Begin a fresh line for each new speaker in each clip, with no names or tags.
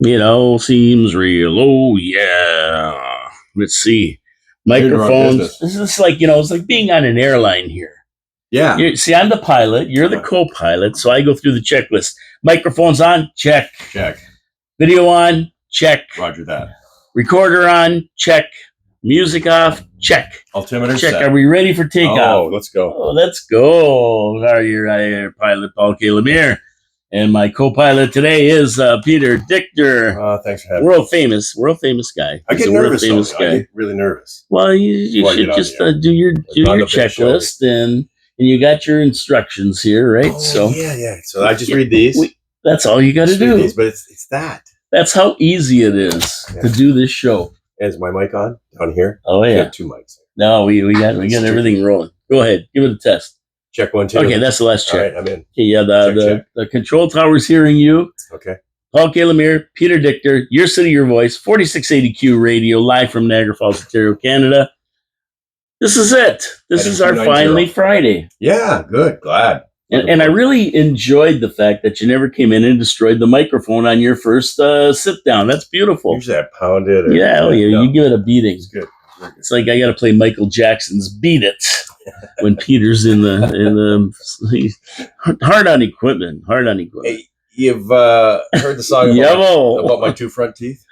It all seems real. Oh yeah. Let's see. Microphones. This is like, it's like being on an airline here.
Yeah.
See, I'm the pilot. You're the co-pilot. So I go through the checklist. Microphones on, check.
Check.
Video on, check.
Roger that.
Recorder on, check. Music off, check.
Altimeter
check.
set.
Are we ready for takeoff?
Oh, let's go.
Oh, let's go. Our pilot, Paul K. Lemire. And my co-pilot today is Peter Dichter.
Thanks for having
me. World famous guy.
I get nervous. I get really nervous.
Well, you should just do your checklist, and you got your instructions here, right?
Oh, yeah. So I just read these.
That's all you got to do.
But it's that.
That's how easy it is to do this show.
Is my mic on down here?
Oh yeah,
we have 2 mics.
No, we got everything rolling. Go ahead, give it a test.
Check 1, 2.
Okay, that's the last check.
All right, I'm in.
Okay, yeah, the control tower's hearing you.
Okay.
Paul K. Lemire, Peter Dichter, Your City, Your Voice, 4680Q Radio, live from Niagara Falls, Ontario, Canada. This is it. This is our finally Friday.
Yeah, good. Glad.
And I really enjoyed the fact that you never came in and destroyed the microphone on your first sit down. That's beautiful.
Usually I pound it.
You give it a beating.
It's good.
It's like I got to play Michael Jackson's "Beat It" when Peter's in the hard on equipment.
Hey, you've heard the song about my 2 front teeth?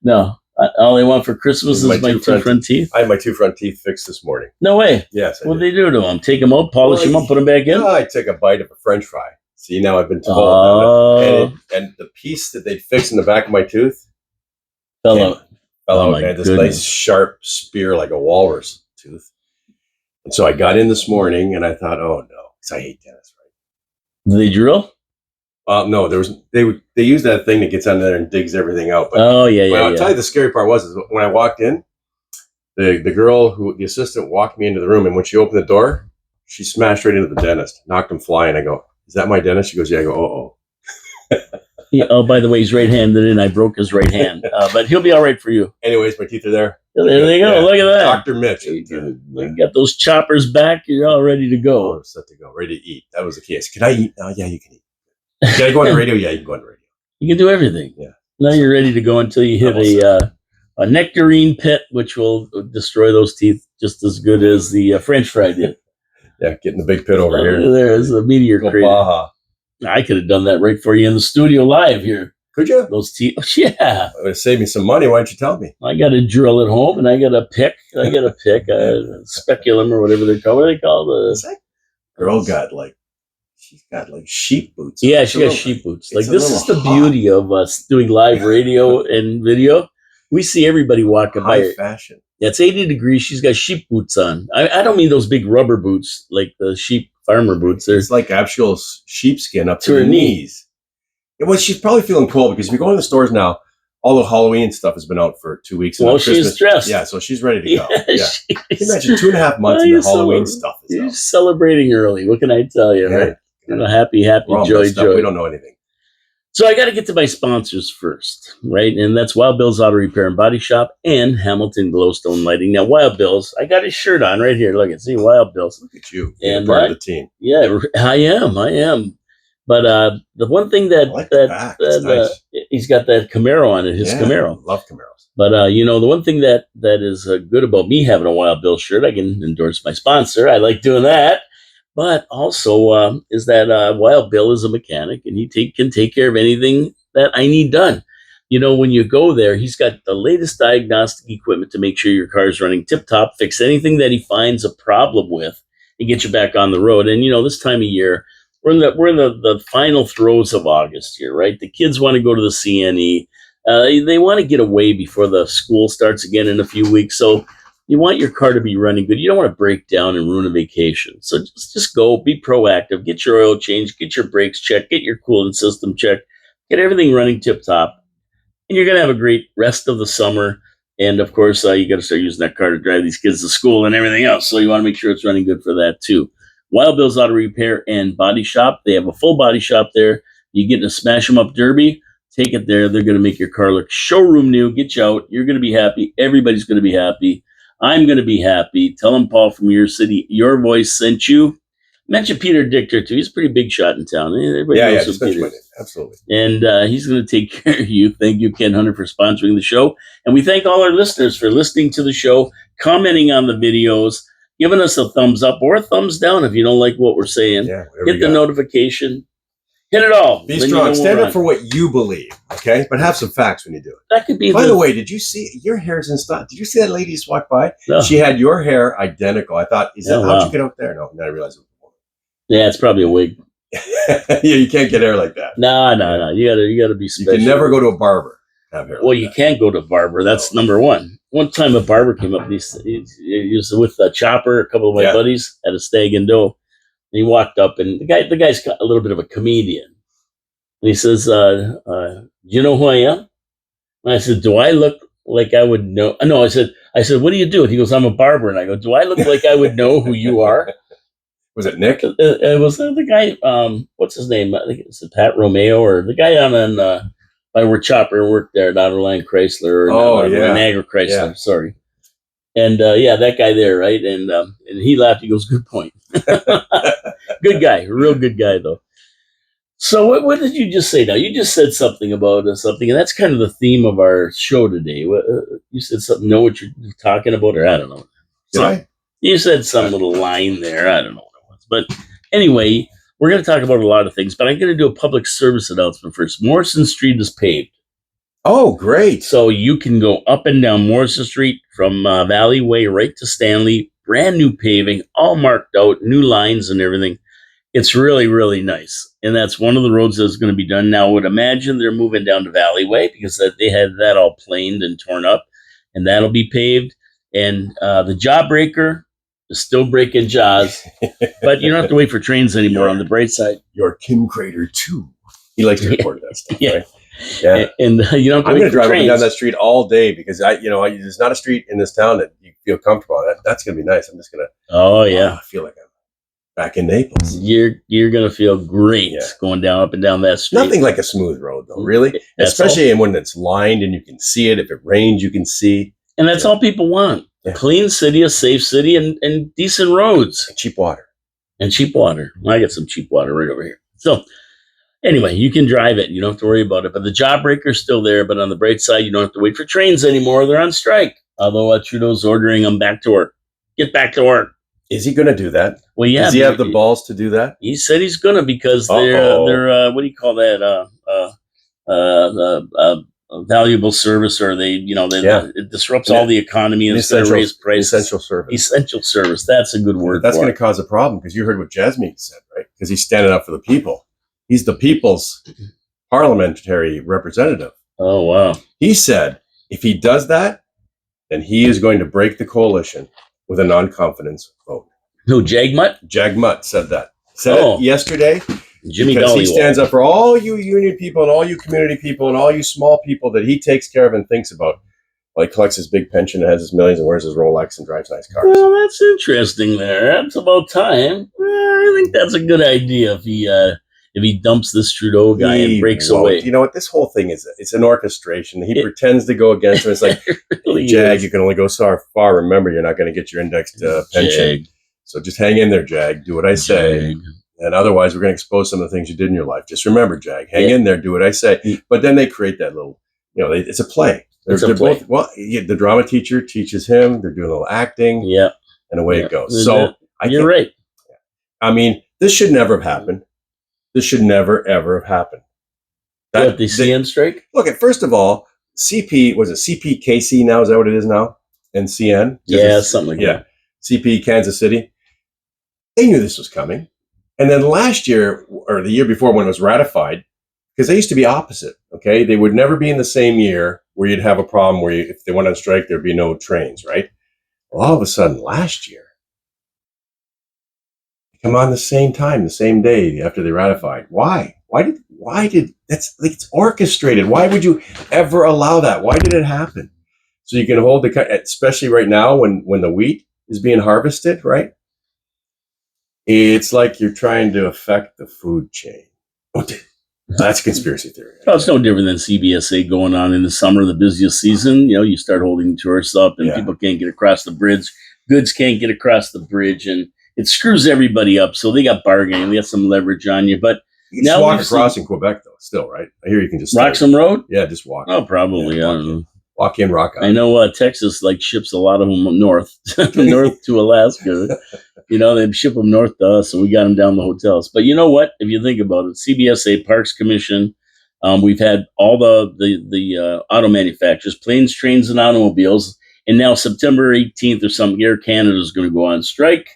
No. All I want for Christmas is my two front teeth.
I had my 2 front teeth fixed this morning.
No way.
Yes.
What did they do to them? Take them out, polish them up, put them back in?
No, I took a bite of a French fry. See, now I've been told. And the piece that they fixed in the back of my tooth
fell out.
And had this nice sharp spear like a walrus tooth. And so I got in this morning and I thought, oh no, because I hate dentists, right?
Did they drill?
No, they use that thing that gets under there and digs everything out. But
I'll
tell you the scary part was when I walked in, the assistant walked me into the room, and when she opened the door, she smashed right into the dentist, knocked him flying. I go, "Is that my dentist?" She goes, "Yeah." I go,
"Oh, by the way, he's right-handed, and I broke his right hand, but he'll be all right for you."
Anyways, my teeth are there.
There they go. Yeah. Look at that,
Dr. Mitch.
You got those choppers back. You're all ready to go.
Oh, set to go, ready to eat. That was the case. Can I eat? Oh, yeah, you can eat. Can I go on the radio? Yeah, you can go on the radio.
You can do everything.
Yeah.
Now you're ready to go until you hit a nectarine pit, which will destroy those teeth just as good as the French fry did.
Yeah, getting the big pit over here.
There's a meteor crater.
Baja.
I could have done that right for you in the studio live here.
Could you?
Those teeth. Yeah.
It would have saved me some money. Why don't you tell me?
I got a drill at home, and I got a pick. A speculum or whatever they're called. What are they called?
Girl she's got like sheep boots.
Yeah, she got sheep boots. Like, this is the beauty of us doing live radio and video. We see everybody walking by.
High fashion.
Yeah, it's 80 degrees. She's got sheep boots on. I don't mean those big rubber boots, like the sheep farmer boots.
It's like actual sheepskin up to her knees. Well, she's probably feeling cold because if you go in the stores now, all the Halloween stuff has been out for 2 weeks.
Well, she's dressed.
Yeah, so she's ready to go. Yeah. Can you imagine 2.5 months and the Halloween stuff is
You're
out.
Celebrating early. What can I tell you, right? Happy, joy.
We don't know anything.
So I got to get to my sponsors first, right? And that's Wild Bill's Auto Repair and Body Shop and Hamilton Glowstone Lighting. Now, Wild Bill's, I got his shirt on right here. Look, see Wild Bill's.
Look at you. And part of the team.
Yeah, I am. But the one thing that he's got that Camaro on it, his Camaro.
Love Camaros.
But the one thing that is good about me having a Wild Bill shirt, I can endorse my sponsor. I like doing that. But also is that Wild Bill is a mechanic, and he can take care of anything that I need done. When you go there, he's got the latest diagnostic equipment to make sure your car is running tip-top, fix anything that he finds a problem with, and get you back on the road. And, this time of year, we're in the final throes of August here, right? The kids want to go to the CNE. They want to get away before the school starts again in a few weeks. So you want your car to be running good. You don't want to break down and ruin a vacation. So just go, be proactive, get your oil changed, get your brakes checked, get your cooling system checked, get everything running tip-top. And you're going to have a great rest of the summer. And, of course, you got to start using that car to drive these kids to school and everything else. So you want to make sure it's running good for that, too. Wild Bill's Auto Repair and Body Shop. They have a full body shop there. You get in a smash 'em up derby, take it there. They're going to make your car look showroom new. Get you out. You're going to be happy. Everybody's going to be happy. I'm going to be happy. Tell them Paul from Your City, Your Voice sent you. Mention Peter Dichter too. He's a pretty big shot in town. Everybody
Yeah,
knows
just
who
mention
Peter
my
is.
name. Absolutely.
And he's going to take care of you. Thank you, Ken Hunter, for sponsoring the show. And we thank all our listeners for listening to the show, commenting on the videos, giving us a thumbs up or a thumbs down if you don't like what we're saying.
Yeah,
Hit the notification. Hit it all.
Be strong. Stand up for what you believe, okay? But have some facts when you do it.
That could be.
By the way, did you see your hair's in style? Did you see that lady just walk by?
No.
She had your hair identical. I thought, how'd you get out there? No, I realized it was a woman.
Yeah, it's probably a wig.
Yeah, you can't get hair like that.
No. You gotta be special.
You can never go to a barber to have hair.
Well, you can't go to a barber. That's number one. One time a barber came up. He was with a chopper. A couple of my buddies at a stag and doe. And he walked up, and the guy's got a little bit of a comedian. And he says, "Do you know who I am?" And I said, "Do I look like I would know?" No, I said, "What do you do?" And he goes, "I'm a barber." And I go, "Do I look like I would know who you are?"
Was it Nick?
It was the guy. What's his name? I think it's Pat Romeo, or the guy on by where Chopper worked there, Line Chrysler. Or Niagara Chrysler. Yeah. Sorry. And that guy there, right? And he laughed. He goes, "Good point." Good guy, real good guy though. So what did you just say now? You just said something about something, and that's kind of the theme of our show today. You said something. Know what you're talking about, or I don't know.
Did I?
You said some little line there. I don't know what it was, but anyway, we're going to talk about a lot of things. But I'm going to do a public service announcement first. Morrison Street is paved.
Oh, great!
So you can go up and down Morrison Street from Valley Way right to Stanley. Brand new paving, all marked out, new lines and everything. It's really, really nice. And that's one of the roads that's going to be done. Now, I would imagine they're moving down to Valley Way because they had that all planed and torn up, and that'll be paved. And the Jawbreaker is still breaking jaws, but you don't have to wait for trains anymore on the bright side.
Your Kim Crater, too. He likes to record that stuff, right?
Yeah. And you don't have to
I'm
wait
going to drive
trains.
up and down that street all day because there's not a street in this town that you feel comfortable on. That's going to be nice. I'm just going to.
Oh, yeah.
I feel like I'm back in Naples.
You're going to feel great going up and down that street.
Nothing like a smooth road, though, really. Especially when it's lined and you can see it. If it rains, you can see.
And that's all people want. A clean city, a safe city, and decent roads.
And cheap water.
I got some cheap water right over here. So anyway, you can drive it. You don't have to worry about it. But the Jawbreaker's still there. But on the bright side, you don't have to wait for trains anymore. They're on strike. Although Trudeau's ordering them back to work. Get back to work.
Is he going to do that?
Well, yeah.
Does he have the balls to do that?
He said he's going to because they're what do you call that? Valuable service, or it disrupts all the economy and instead of raise prices. Essential service. That's a good word.
That's going to cause a problem because you heard what Jasmine said, right? Because he's standing up for the people. He's the people's parliamentary representative.
Oh, wow.
He said if he does that, then he is going to break the coalition with a non-confidence vote.
Who, Jagmutt?
Jagmutt said that. Said it yesterday.
Jimmy
because he stands up for all you union people and all you community people and all you small people that he takes care of and thinks about. Well, he collects his big pension and has his millions and wears his Rolex and drives nice cars.
Well, that's interesting there. That's about time. I think that's a good idea if he dumps this Trudeau guy and breaks away.
You know what? This whole thing it's an orchestration. He pretends to go against him. It's like, really Jag, you can only go so far. Remember, you're not going to get your indexed pension. Jag. So just hang in there, Jag. Do what I say. And otherwise, we're going to expose some of the things you did in your life. Just remember, Jag, hang in there, do what I say. But then they create that little, it's a play. They're both, the drama teacher teaches him. They're doing a little acting. Yeah. And away it goes. So
you're right.
I mean, this should never have happened. This should never, ever have happened.
The CN strike?
Look, first of all, CPKC now? Is that what it is now? And CN?
Yeah, something like that.
CP Kansas City. They knew this was coming. And then last year, or the year before when it was ratified, because they used to be opposite, okay? They would never be in the same year where you'd have a problem where if they went on strike, there'd be no trains, right? Well, all of a sudden, last year, they come on the same time, the same day after they ratified. Why? Why did that's like it's orchestrated? Why would you ever allow that? Why did it happen? So you can hold especially right now when the wheat is being harvested, right? It's like you're trying to affect the food chain. That's conspiracy theory.
Well, it's no different than CBSA going on in the summer, the busiest season. You start holding tourists up and people can't get across the bridge. Goods can't get across the bridge. And it screws everybody up. So they got bargaining, they got some leverage on you. But
You can just walk across in Quebec, though, still, right? I hear you can just
Roxham Road?
Yeah, just walk.
Oh, probably.
Yeah,
I don't know.
Walk in, rock out.
I know Texas ships a lot of them north, north to Alaska. They ship them north to us, and we got them down the hotels. But you know what? If you think about it, CBSA, Parks Commission, we've had all the auto manufacturers, planes, trains, and automobiles, and now September 18th or something, Air Canada is going to go on strike.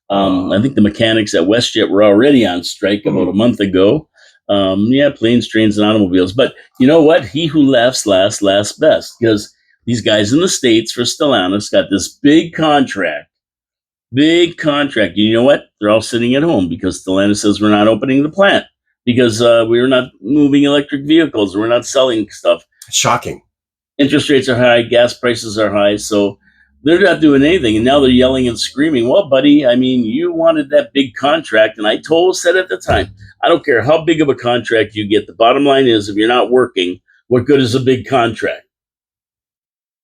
I think the mechanics at WestJet were already on strike about a month ago. Planes, trains, and automobiles. But you know what? He who laughs last best, because these guys in the States for Stellantis got this big contract. You know what? They're all sitting at home because Stellantis says we're not opening the plant because we're not moving electric vehicles. We're not selling stuff.
Shocking.
Interest rates are high. Gas prices are high. So they're not doing anything. And now they're yelling and screaming. Well, buddy, I mean, you wanted that big contract. And I said at the time, I don't care how big of a contract you get. The bottom line is, if you're not working, what good is a big contract?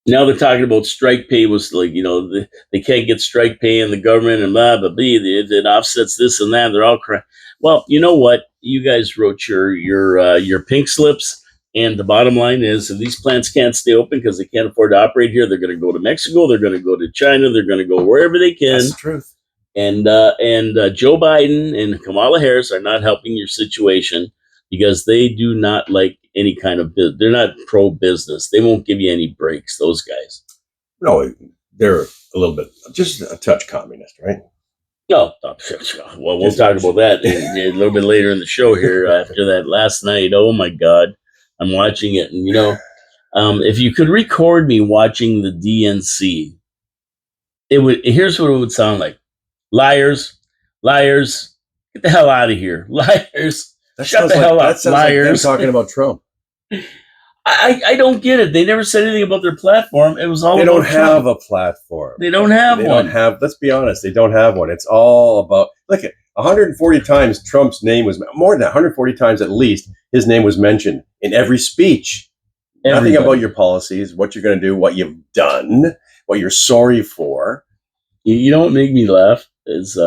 Now they're talking about strike pay was they can't get strike pay in the government and blah, blah, blah. It offsets this and that. They're all crap. Well, you know what? You guys wrote your pink slips. And the bottom line is, if these plants can't stay open because they can't afford to operate here, they're going to go to Mexico. They're going to go to China. They're going to go wherever they can.
That's the truth.
And Joe Biden and Kamala Harris are not helping your situation because they do not like any kind of business. They're not pro-business. They won't give you any breaks, those guys.
No, they're a little bit, just a touch communist, right?
No, well, we'll talk about that a little bit later in the show here after that last night. Oh, my God. I'm watching it. And, if you could record me watching the DNC, here's what it would sound like. Liars, get the hell out of here. Liars, shut the hell up.
That sounds
liars.
like them talking about Trump.
I don't get it. They never said anything about their platform. It was all
They
about
don't have
Trump.
a platform.
They don't have one.
Let's be honest, they don't have one. It's all about, look at 140 times Trump's name was, more than that, 140 times at least, his name was mentioned in every speech. Nothing about your policies, what you're going to do, what you've done, what you're sorry for.
You know what made me laugh is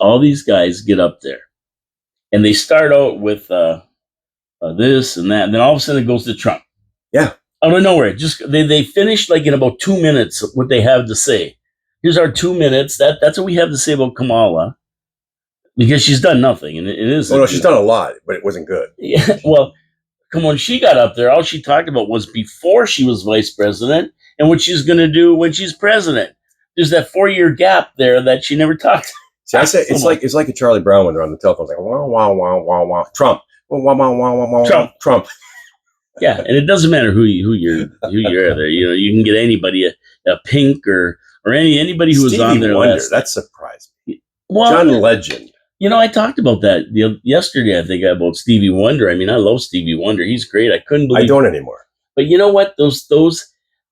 all these guys get up there and they start out with this and that, and then all of a sudden it goes to Trump.
Yeah.
Out of nowhere. Just they finished like in about 2 minutes what they have to say. Here's our 2 minutes. That's what we have to say about Kamala. Because she's done nothing, and it is.
Well, no, she's done a lot, but it wasn't good.
Yeah, well, come on, she got up there. All she talked about was before she was vice president and what she's going to do when she's president. There's that 4-year gap there that she never talked.
See, I say it's like a Charlie Brown when they're on the telephone, it's like wow, wow, wow, wow, wow, Trump, wow, wow, wow, wow, wow, Trump.
Yeah, and it doesn't matter who you're there. You can get anybody a Pink or anybody who was on there last.
That surprised me.
Well,
John Legend.
I talked about that yesterday. I think about Stevie Wonder. I mean, I love Stevie Wonder. He's great. I couldn't believe.
I don't anymore.
But you know what?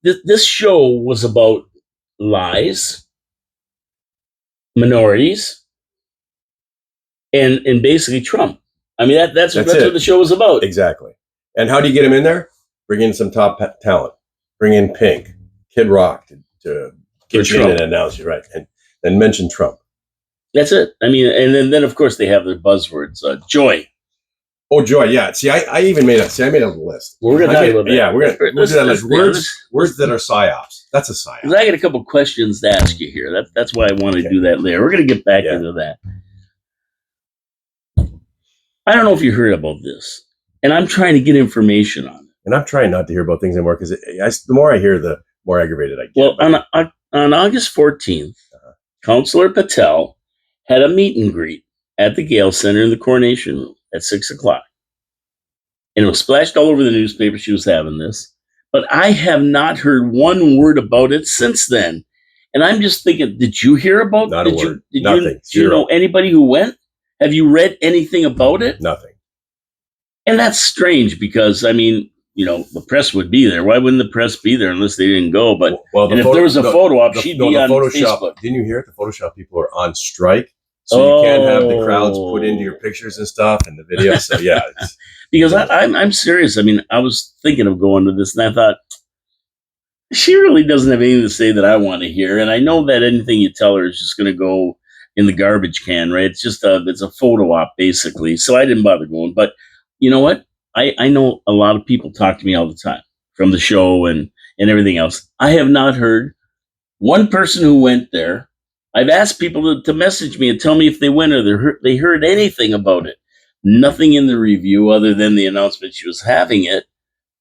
This show was about lies, minorities, and basically Trump. I mean, that's what the show was about.
Exactly. And how do you get him in there? Bring in some top talent. Bring in Pink, Kid Rock to get you in and announce you, right? And then mention Trump. That's
it. I mean, and then of course they have their buzzwords. Joy.
Oh, joy. Yeah. See, I made a list.
We're going to talk about that.
Yeah, we'll do that list. Words that are psyops. That's a psyop.
I got a couple questions to ask you here. That's why I want to do that later. We're going to get back into that. I don't know if you heard about this, and I'm trying to get information on it.
And I'm trying not to hear about things anymore because the more I hear, the more aggravated I get.
Well, on August 14th, Councillor Patel had a meet and greet at the Gale Center in the Coronation Room at 6:00. And it was splashed all over the newspaper she was having this. But I have not heard one word about it since then. And I'm just thinking, did you hear about it?
Not a word.
Nothing. Do you know anybody who went? Have you read anything about it?
Nothing.
And that's strange because, I mean, the press would be there. Why wouldn't the press be there unless they didn't go? But if there was a photo op, she'd be on Facebook.
Didn't you hear it? The Photoshop people are on strike. So you can't have the crowds put into your pictures and stuff and the videos. So, yeah.
Because I'm serious. I mean, I was thinking of going to this, and I thought, she really doesn't have anything to say that I want to hear. And I know that anything you tell her is just going to go in the garbage can, right? It's a photo op basically. So I didn't bother going. But you know what? I know a lot of people talk to me all the time from the show and everything else. I have not heard one person who went there. I've asked people to message me and tell me if they went or they heard anything about it. Nothing in the review other than the announcement she was having it.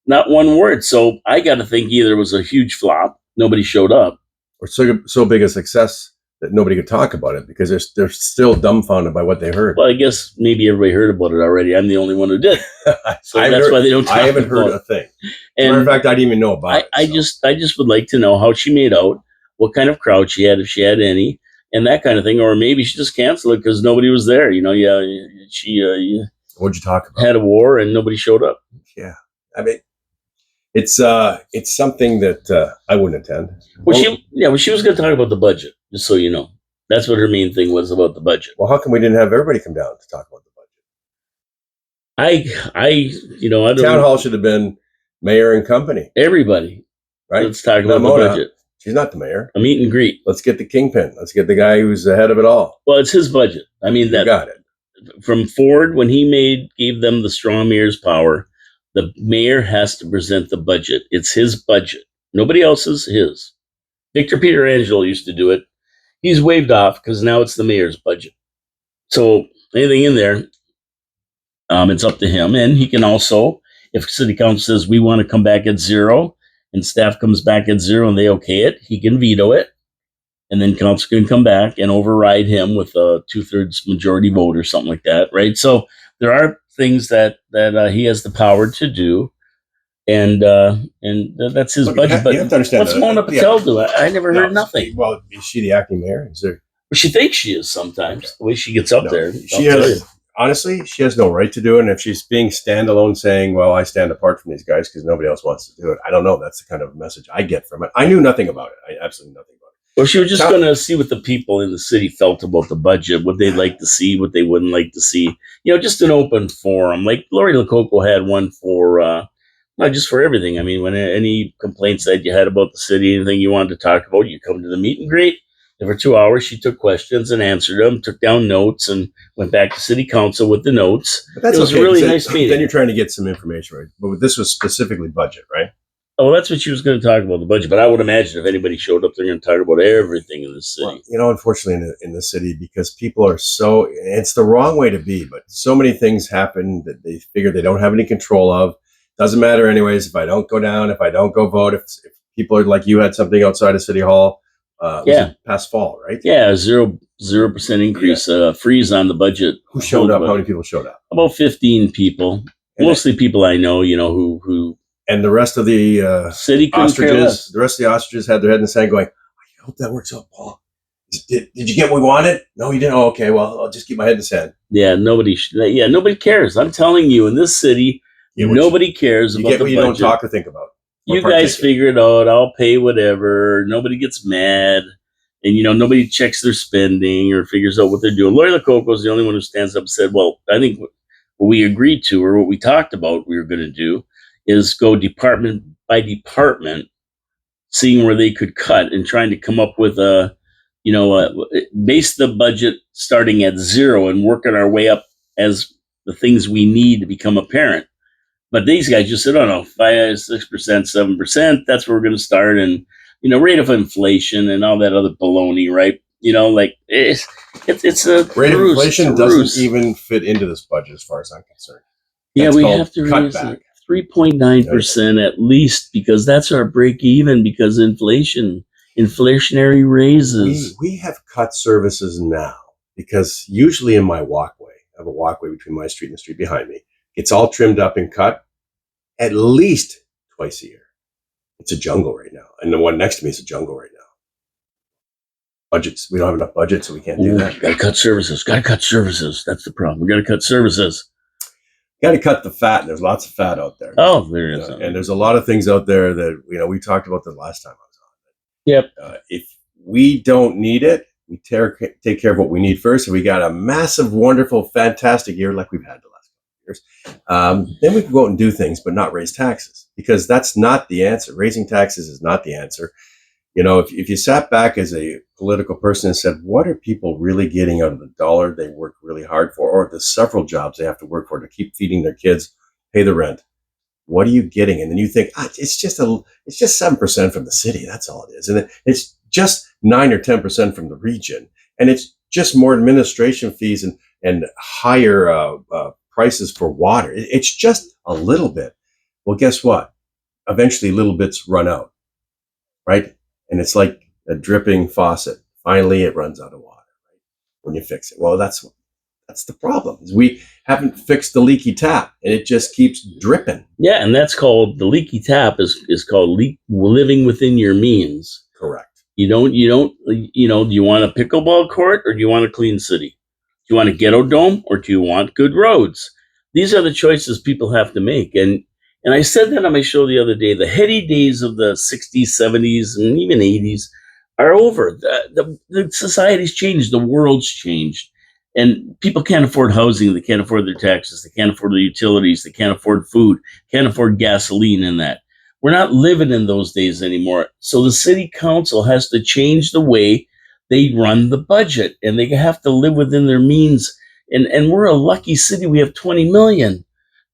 Not one word. So I got to think either it was a huge flop, nobody showed up,
or so big a success that nobody could talk about it because they're still dumbfounded by what they heard.
Well, I guess maybe everybody heard about it already. I'm the only one who did. So that's why they don't talk
I haven't heard
about
a thing. As a
And
matter of fact, I didn't even know about it.
I just would like to know how she made out, what kind of crowd she had, if she had any, and that kind of thing. Or maybe she just canceled it because nobody was there. She
What'd you talk about?
had a war and nobody showed up.
Yeah. I mean, it's something that I wouldn't attend.
Well, she was going to talk about the budget, just so you know. That's what her main thing was about the budget.
Well, how come we didn't have everybody come down to talk about the budget?
I don't.
Town hall should have been mayor and company,
Everybody,
right?
let's talk about the
Mona,
budget.
She's not the mayor.
A meet and greet.
Let's get the kingpin. Let's get the guy who's the head of it all.
Well, it's his budget. I mean,
You got it.
from Ford when he gave them the straw mayor's power. The mayor has to present the budget. It's his budget. Nobody else's. His. Victor Peterangelo used to do it. He's waived off because now it's the mayor's budget. So anything in there, it's up to him. And he can also, if city council says we want to come back at zero and staff comes back at zero and they okay it, he can veto it. And then council can come back and override him with a 2/3 majority vote or something like that, right? So there are things that he has the power to do. And that's his budget. But
you have to understand
what's Mona Patel do? I never heard nothing.
Well, is she the acting mayor? Is there?
She thinks she is sometimes. The way she gets up there.
She has, honestly, she has no right to do it. And if she's being standalone saying, well, I stand apart from these guys because nobody else wants to do it, I don't know. That's the kind of message I get from it. I knew nothing about it. I absolutely nothing about it.
Well, she was just going to see what the people in the city felt about the budget, what they'd like to see, what they wouldn't like to see. Just an open forum. Like Lori Lococo had one for... not just for everything. I mean, when any complaints that you had about the city, anything you wanted to talk about, you come to the meet and greet. And for 2 hours, she took questions and answered them, took down notes, and went back to city council with the notes.
But that's
it was
okay,
a really nice meeting.
Then you're trying to get some information, right? But this was specifically budget, right?
Oh, well, that's what she was going to talk about, the budget. But I would imagine if anybody showed up, they're going to talk about everything in the city.
Well, unfortunately, in the city, because people are so, it's the wrong way to be, but so many things happen that they figure they don't have any control of. Doesn't matter anyways. If I don't go down, if I don't go vote, if people are like you had something outside of City Hall, past fall, right?
Yeah, 0% increase, freeze on the budget.
Who showed up? How many people showed up?
About 15 people, mostly people I know, who.
And the rest of the
city
ostriches, the rest of the ostriches had their head in the sand going, I hope that works out, Paul. Did you get what we wanted? No, you didn't. Oh, okay, well, I'll just keep my head in the sand.
Yeah, nobody cares. I'm telling you, in this city, nobody cares about the budget.
You don't talk or think about.
You guys figure it out. I'll pay whatever. Nobody gets mad. And, nobody checks their spending or figures out what they're doing. Lori Lococo is the only one who stands up and said, well, I think what we agreed to or what we talked about we were going to do is go department by department, seeing where they could cut and trying to come up with base the budget starting at zero and working our way up as the things we need to become apparent. But these guys just said, oh no, 5%, 6%, 7%, that's where we're going to start. And, rate of inflation and all that other baloney, right? It's a
rate of inflation doesn't even fit into this budget as far as I'm concerned.
Yeah, we have to raise it 3.9% at least because that's our break even because inflationary raises.
We have cut services now because usually in my walkway, I have a walkway between my street and the street behind me. It's all trimmed up and cut at least twice a year. It's a jungle right now. And the one next to me is a jungle right now. Budgets. We don't have enough budget, so we can't do that.
Got to cut services. That's the problem. We got to cut services.
Got to cut the fat. And there's lots of fat out there.
Oh, there is.
And there's a lot of things out there that, we talked about the last time I was on.
Yep.
If we don't need it, we take care of what we need first. And we got a massive, wonderful, fantastic year like we've had the last couple of years. Then we can go out and do things, but not raise taxes because that's not the answer. Raising taxes is not the answer. You know, if you sat back as a political person and said, what are people really getting out of the dollar they work really hard for, or the several jobs they have to work for to keep feeding their kids, pay the rent? What are you getting? And then you think, it's just 7% from the city. That's all it is. And it's just 9 or 10% from the region. And it's just more administration fees and higher prices for water. It's just a little bit. Well, guess what? Eventually little bits run out, right? And it's like a dripping faucet. Finally, it runs out of water, right? When you fix it. Well, that's the problem. Is we haven't fixed the leaky tap, and it just keeps dripping.
Yeah, and that's called, the leaky tap is called living within your means.
Correct.
You don't, do you want a pickleball court or do you want a clean city? Do you want a ghetto dome or do you want good roads? These are the choices people have to make. And I said that on my show the other day, the heady days of the 60s, 70s, and even 80s are over. The society's changed. The world's changed. And people can't afford housing. They can't afford their taxes. They can't afford the utilities. They can't afford food. Can't afford gasoline in that. We're not living in those days anymore. So the city council has to change the way they run the budget. And they have to live within their means. And we're a lucky city. We have 20 million.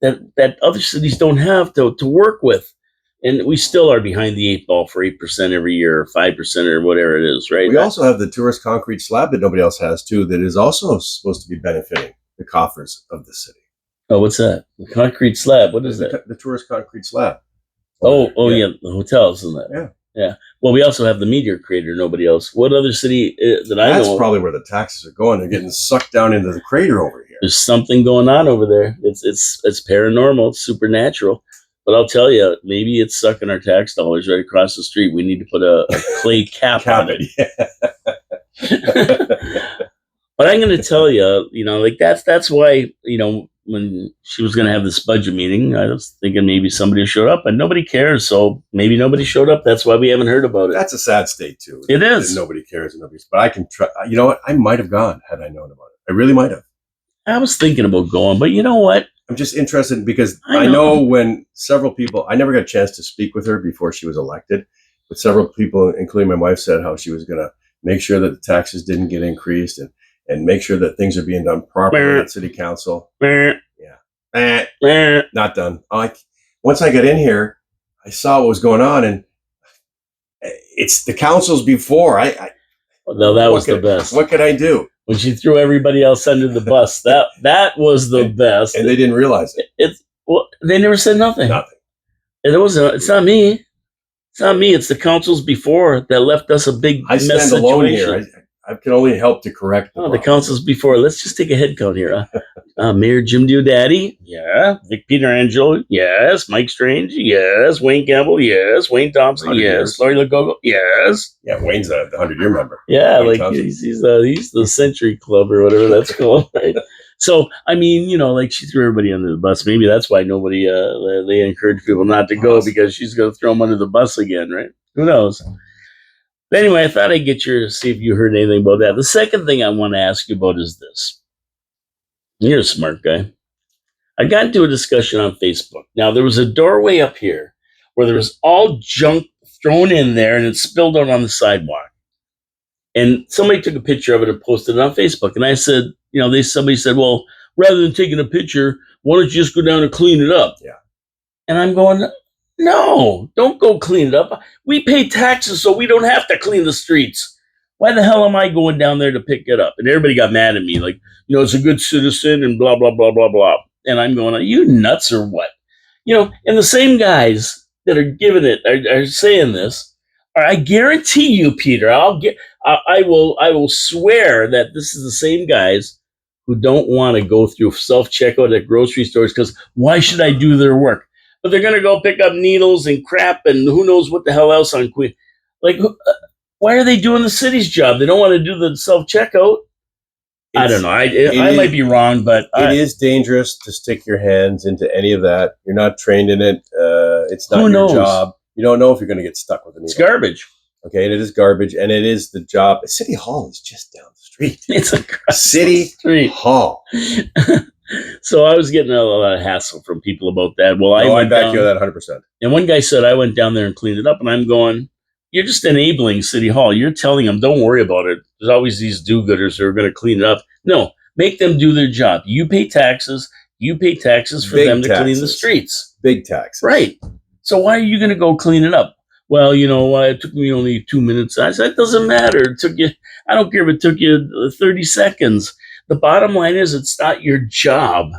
That other cities don't have to work with. And we still are behind the 8 ball for 8% every year, or 5% or whatever it is, right?
We also have the tourist concrete slab that nobody else has, too, that is also supposed to be benefiting the coffers of the city.
Oh, what's that? The concrete slab. What is that?
The tourist concrete slab.
Yeah, the hotels and that. Yeah. Well, we also have the meteor crater. Nobody else. What other city that I know?
That's probably where the taxes are going. They're getting sucked down into the crater over here.
There's something going on over there. It's paranormal. It's supernatural. But I'll tell you, maybe it's sucking our tax dollars right across the street. We need to put a clay cap on it.
Yeah.
But I'm going to tell you, like that's why, when she was going to have this budget meeting, I was thinking maybe somebody showed up, and nobody cares. So maybe nobody showed up. That's why we haven't heard about it.
That's a sad state too.
It is.
Nobody cares. But I can try. You know what? I might have gone had I known about it. I really might have.
I was thinking about going, but you know what?
I'm just interested because I know when several people, I never got a chance to speak with her before she was elected, but several people, including my wife, said how she was going to make sure that the taxes didn't get increased and make sure that things are being done properly at city council. Yeah. Not done. Once I got in here, I saw what was going on, and it's the councils before.
No, that was the best.
What could I do?
When she threw everybody else under the bus, that was the best.
And they didn't realize it.
They never said nothing.
Nothing.
It's not me. It's not me. It's the councils before that left us a big
I
mess
stand alone
situation.
here. I can only help to correct
the councils before. Let's just take a head count here. Mayor Jim Diodati, yeah. Vic Peterangelo, yes. Mike Strange, yes. Wayne Campbell, yes. Wayne Thompson, yes. Laurie Lagogo, yes.
Yeah, Wayne's the 100-year member.
Yeah, Wayne he's the Century Club or whatever that's called, right? So, I mean, like she threw everybody under the bus. Maybe that's why nobody, they encourage people not to go, because she's going to throw them under the bus again, right? Who knows? But anyway, I thought I'd see if you heard anything about that. The second thing I want to ask you about is this. You're a smart guy. I got into a discussion on Facebook. Now, there was a doorway up here where there was all junk thrown in there, and it spilled out on the sidewalk. And somebody took a picture of it and posted it on Facebook. And I said, somebody said, well, rather than taking a picture, why don't you just go down and clean it up?
Yeah.
And I'm going, no, don't go clean it up. We pay taxes so we don't have to clean the streets. Why the hell am I going down there to pick it up? And everybody got mad at me, like, it's a good citizen and blah, blah, blah, blah, blah. And I'm going, are you nuts or what? And the same guys that are giving it are saying this. I guarantee you, Peter, I will swear that this is the same guys who don't want to go through self-checkout at grocery stores, because why should I do their work? But they're going to go pick up needles and crap and who knows what the hell else on Queen. Like, why are they doing the city's job? They don't want to do the self-checkout. I don't know. I might be wrong, but
it is dangerous to stick your hands into any of that. You're not trained in it. It's not your job. You don't know if you're going to get stuck with a needle.
It's garbage.
Okay, and it is garbage, and it is the job. City Hall is just down the street.
It's a
City Hall.
So I was getting a lot of hassle from people about that. Well, I
back you on that 100%.
And one guy said I went down there and cleaned it up, and I'm going, you're just enabling City Hall. You're telling them, don't worry about it. There's always these do-gooders who are going to clean it up. No, make them do their job. You pay taxes. You pay taxes for
Big
them to clean the
taxes.
streets.
Big taxes.
Right. So why are you going to go clean it up? Well, it took me only 2 minutes. I said, it doesn't matter. It took you, I don't care if it took you 30 seconds. The bottom line is it's not your job.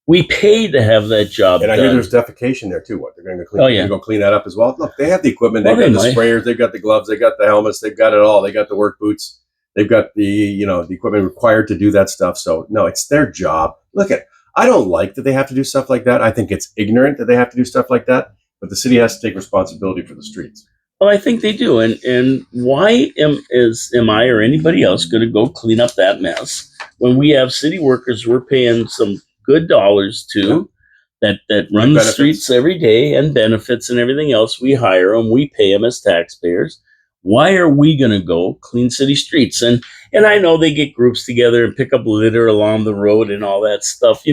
We pay to have that job
And I
done.
hear there's defecation there too. What, they're going to clean?
Oh, yeah.
They're going to clean that up as well. Look, they have the equipment.
Well,
They've got
they
the
might.
sprayers. They've got the gloves. They've got the helmets. They've got it all. They got the work boots. They've got the the equipment required to do that stuff. So no, it's their job. Look at. I don't like that they have to do stuff like that. I think it's ignorant that they have to do stuff like that. But the city has to take responsibility for the streets.
Well, I think they do. And why am I or anybody else going to go clean up that mess when we have city workers we're paying some good dollars to that run the
Benefits.
streets every day, and benefits and everything else? We hire them. We pay them as taxpayers. Why are we going to go clean city streets? And I know they get groups together and pick up litter along the road and all that stuff,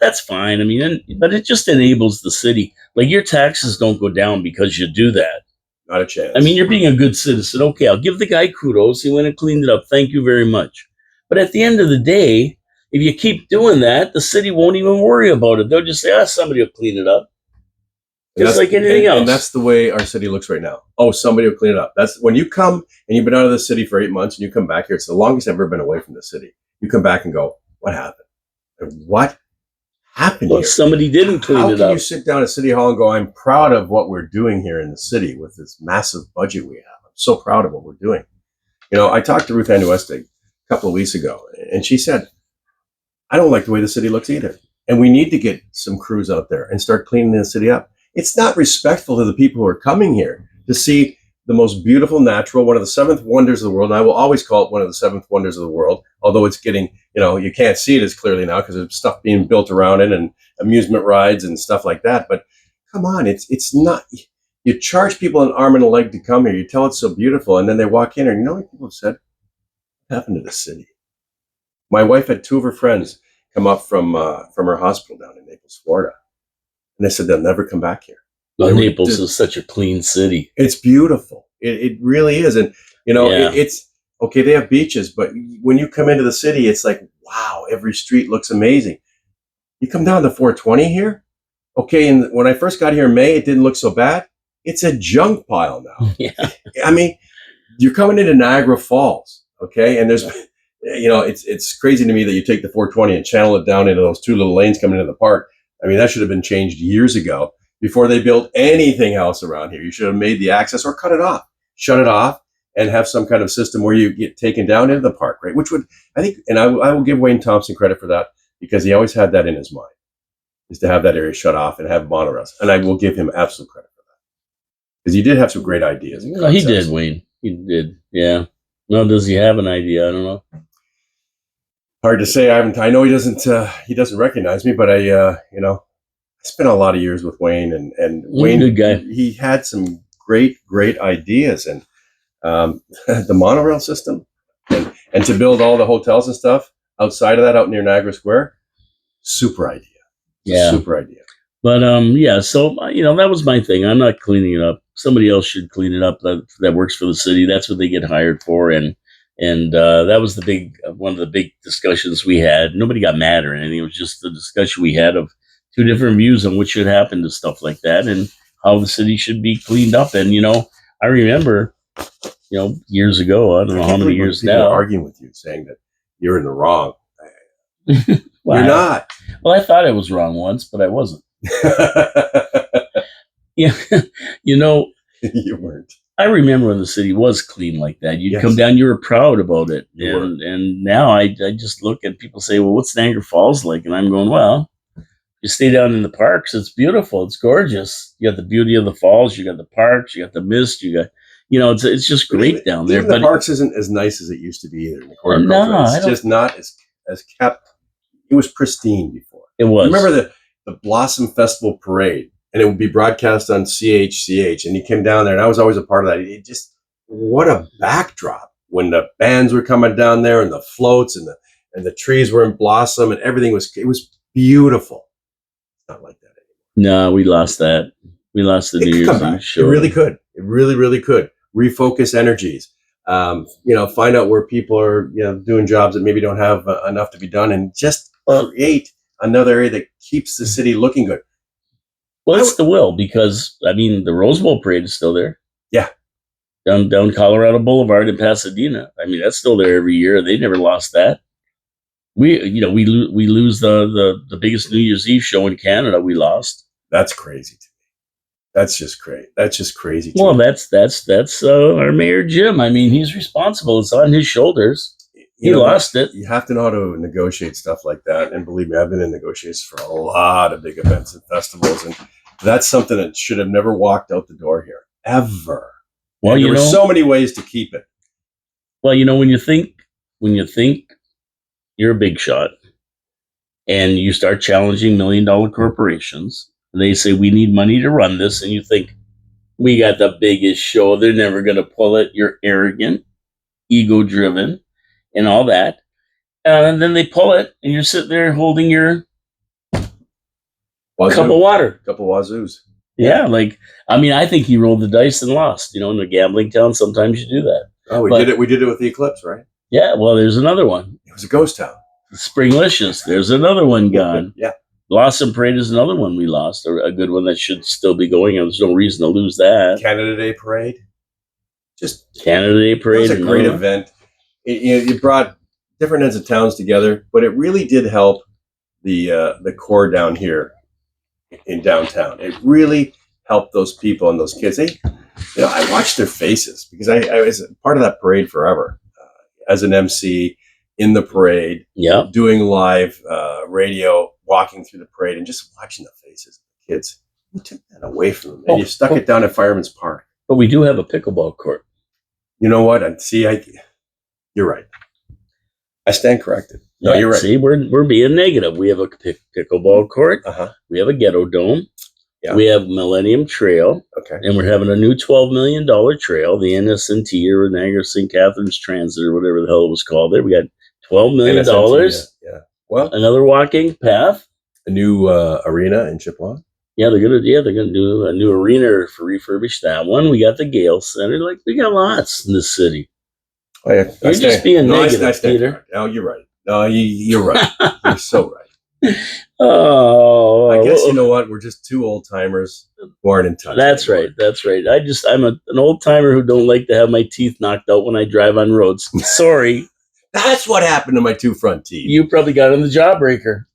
that's fine. I mean, but it just enables the city. Like, your taxes don't go down because you do that.
Not a chance.
I mean, you're being a good citizen. Okay, I'll give the guy kudos. He went and cleaned it up. Thank you very much. But at the end of the day, if you keep doing that, the city won't even worry about it. They'll just say, somebody will clean it up. Just like anything else.
And that's the way our city looks right now. Oh, somebody will clean it up. That's when you come and you've been out of the city for 8 months and you come back here. It's the longest I've ever been away from the city. You come back and go, what happened? And what happened
Well,
here?
somebody didn't clean
How
it
can
up.
you sit down at City Hall and go, I'm proud of what we're doing here in the city with this massive budget we have. I'm so proud of what we're doing. I talked to Ruth Ann Westig a couple of weeks ago, and she said, I don't like the way the city looks either. And we need to get some crews out there and start cleaning the city up. It's not respectful to the people who are coming here to see the most beautiful natural, one of the seventh wonders of the world. And I will always call it one of the seventh wonders of the world, although it's getting, you can't see it as clearly now because there's stuff being built around it and amusement rides and stuff like that. But come on, it's not, you charge people an arm and a leg to come here. You tell it's so beautiful. And then they walk in and you know what people have said? What happened to the city? My wife had 2 of her friends come up from her hospital down in Naples, Florida. And they said they'll never come back here.
Well, Naples is such a clean city.
It's beautiful. It really is. And, it's okay. They have beaches, but when you come into the city, it's like, wow, every street looks amazing. You come down to 420 here. Okay. And when I first got here in May, it didn't look so bad. It's a junk pile now.
Yeah.
I mean, you're coming into Niagara Falls. Okay. And there's, it's crazy to me that you take the 420 and channel it down into those 2 little lanes coming into the park. I mean, that should have been changed years ago before they built anything else around here. You should have made the access or cut it off, shut it off, and have some kind of system where you get taken down into the park, right? Which would, I think, and I will give Wayne Thompson credit for that because he always had that in his mind, is to have that area shut off and have monorails. And I will give him absolute credit for that because he did have some great ideas.
No, he did, Wayne. He did. Yeah. Well, does he have an idea? I don't know.
Hard to say. I know he doesn't recognize me, but I spent a lot of years with Wayne and Wayne,
good guy.
He had some great ideas, and the monorail system and to build all the hotels and stuff outside of that, out near Niagara Square, super idea.
Yeah.
Super idea.
But so that was my thing. I'm not cleaning it up. Somebody else should clean it up that works for the city. That's what they get hired for. And that was one of the big discussions we had. Nobody got mad or anything. It was just the discussion we had of 2 different views on what should happen to stuff like that and how the city should be cleaned up. And, I remember, years ago, I don't know how many years
people
now.
are arguing with you saying that you're in the wrong.
Well,
You're not.
Well, I thought I was wrong once, but I wasn't. Yeah.
You weren't.
I remember when the city was clean like that. You'd
Yes.
come down, you were proud about it.
You were.
And now I just look at people say, well, what's Niagara Falls like? And I'm going, well, you stay down in the parks. It's beautiful. It's gorgeous. You got the beauty of the falls. You got the parks. You got the mist. You got, it's just great down there.
Even the parks isn't as nice as it used to be either. In the corner
No,
it's just not as kept. It was pristine before.
It was.
Remember the Blossom Festival Parade, and it would be broadcast on CHCH, and you came down there, and I was always a part of that. It just, what a backdrop when the bands were coming down there, and the floats, and the trees were in blossom, and everything was beautiful. It's not like that anymore.
No, we lost that. We lost the
It
New
could
Year's
come
Eve
back.
show.
It really could. It really, really could. Refocus energies. Find out where people are, doing jobs that maybe don't have enough to be done, and just create another area that keeps the city looking good.
Well, it's the will, because I mean the Rose Bowl parade is still there.
Yeah.
Down Colorado Boulevard in Pasadena. I mean, that's still there every year. They never lost that. We lose the biggest New Year's Eve show in Canada. We lost.
That's crazy to me. That's just crazy. That's just crazy.
Well, that's our Mayor Jim. I mean, he's responsible. It's on his shoulders. He lost it.
You have to know how to negotiate stuff like that. And believe me, I've been in negotiations for a lot of big events and festivals, and that's something that should have never walked out the door here ever. Well, there were so many ways to keep it.
Well, when you think you're a big shot and you start challenging $1 million corporations, and they say we need money to run this, and you think we got the biggest show, they're never going to pull it. You're arrogant, ego driven, and all that. And then they pull it, and you're sitting there holding your cup of water.
Couple wazoos.
Yeah, I think he rolled the dice and lost. In a gambling town, sometimes you do that.
Oh, we did it. We did it with the eclipse, right?
Yeah. Well, there's another one.
It was a ghost town.
Springlicious. There's another one gone.
Yeah.
Blossom Parade is another one we lost. A good one that should still be going. There's no reason to lose that.
Canada Day Parade. Just
Canada Day Parade.
It was a great event. It brought different ends of towns together, but it really did help the core down here in downtown. It really helped those people and those kids. I watched their faces because I was part of that parade forever as an MC in the parade, doing live radio, walking through the parade, and just watching the faces of the kids. You took that away from them, and you stuck it down at Fireman's Park.
But we do have a pickleball court.
You know what? You're right. I stand corrected. No, you're right.
See, we're being negative. We have a pickleball court. We have a ghetto dome. Yeah. We have Millennium Trail.
Okay.
And we're having a new $12 million trail, the NSNT, or Niagara St. Catharines Transit, or whatever the hell it was called there. We got $12 million.
NSNT, yeah. Well,
another walking path.
A new arena in Chippewa.
Yeah, they're gonna do a new arena for refurbish that one. We got the Gale Center. We got lots in this city.
Oh, yeah.
You're just being negative, Peter.
No, you're right. No, you're right. You're so right.
Oh,
I guess you know what? We're just two old timers who aren't in touch.
That's anymore. Right. That's right. I'm an old timer who don't like to have my teeth knocked out when I drive on roads. Sorry.
That's what happened to my two front teeth.
You probably got on the Jawbreaker.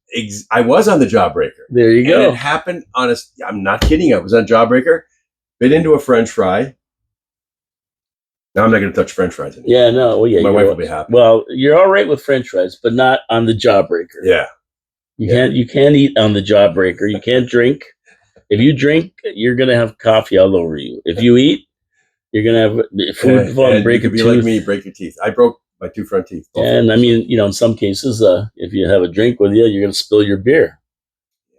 I was on the Jawbreaker.
There you go.
And it happened on I'm not kidding. I was on Jawbreaker, bit into a French fry. Now I'm not going to touch French fries anymore.
Yeah, no. Well, yeah,
my wife will be happy.
Well, you're all right with French fries, but not on the Jawbreaker.
Yeah.
You can't eat on the Jawbreaker. You can't drink. If you drink, you're going to have coffee all over you. If you eat, you're going to have food and break a tooth.
You could be like me, break your teeth. I broke my two front teeth.
And I mean, in some cases, if you have a drink with you, you're going to spill your beer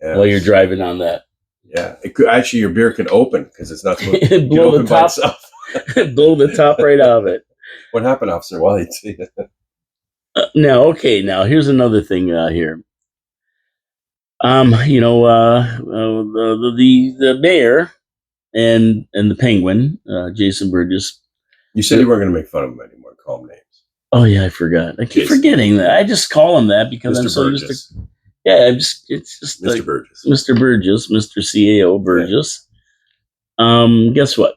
while you're driving on that.
Yeah. It could actually, your beer could open because it's not supposed to
blow the top. Blow the top right out of it.
What happened, Officer Wally?
Now, here's another thing here. The mayor and the Penguin, Jason Burgess.
You said you weren't going to make fun of him anymore. Call him names.
Oh yeah, I forgot. I keep forgetting that. I just call him that because
Mr.
I'm so
Burgess.
used to. Yeah, it's just
Mr.
like
Burgess.
Mr. Burgess, Mr. CAO Burgess.
Yeah.
Guess what?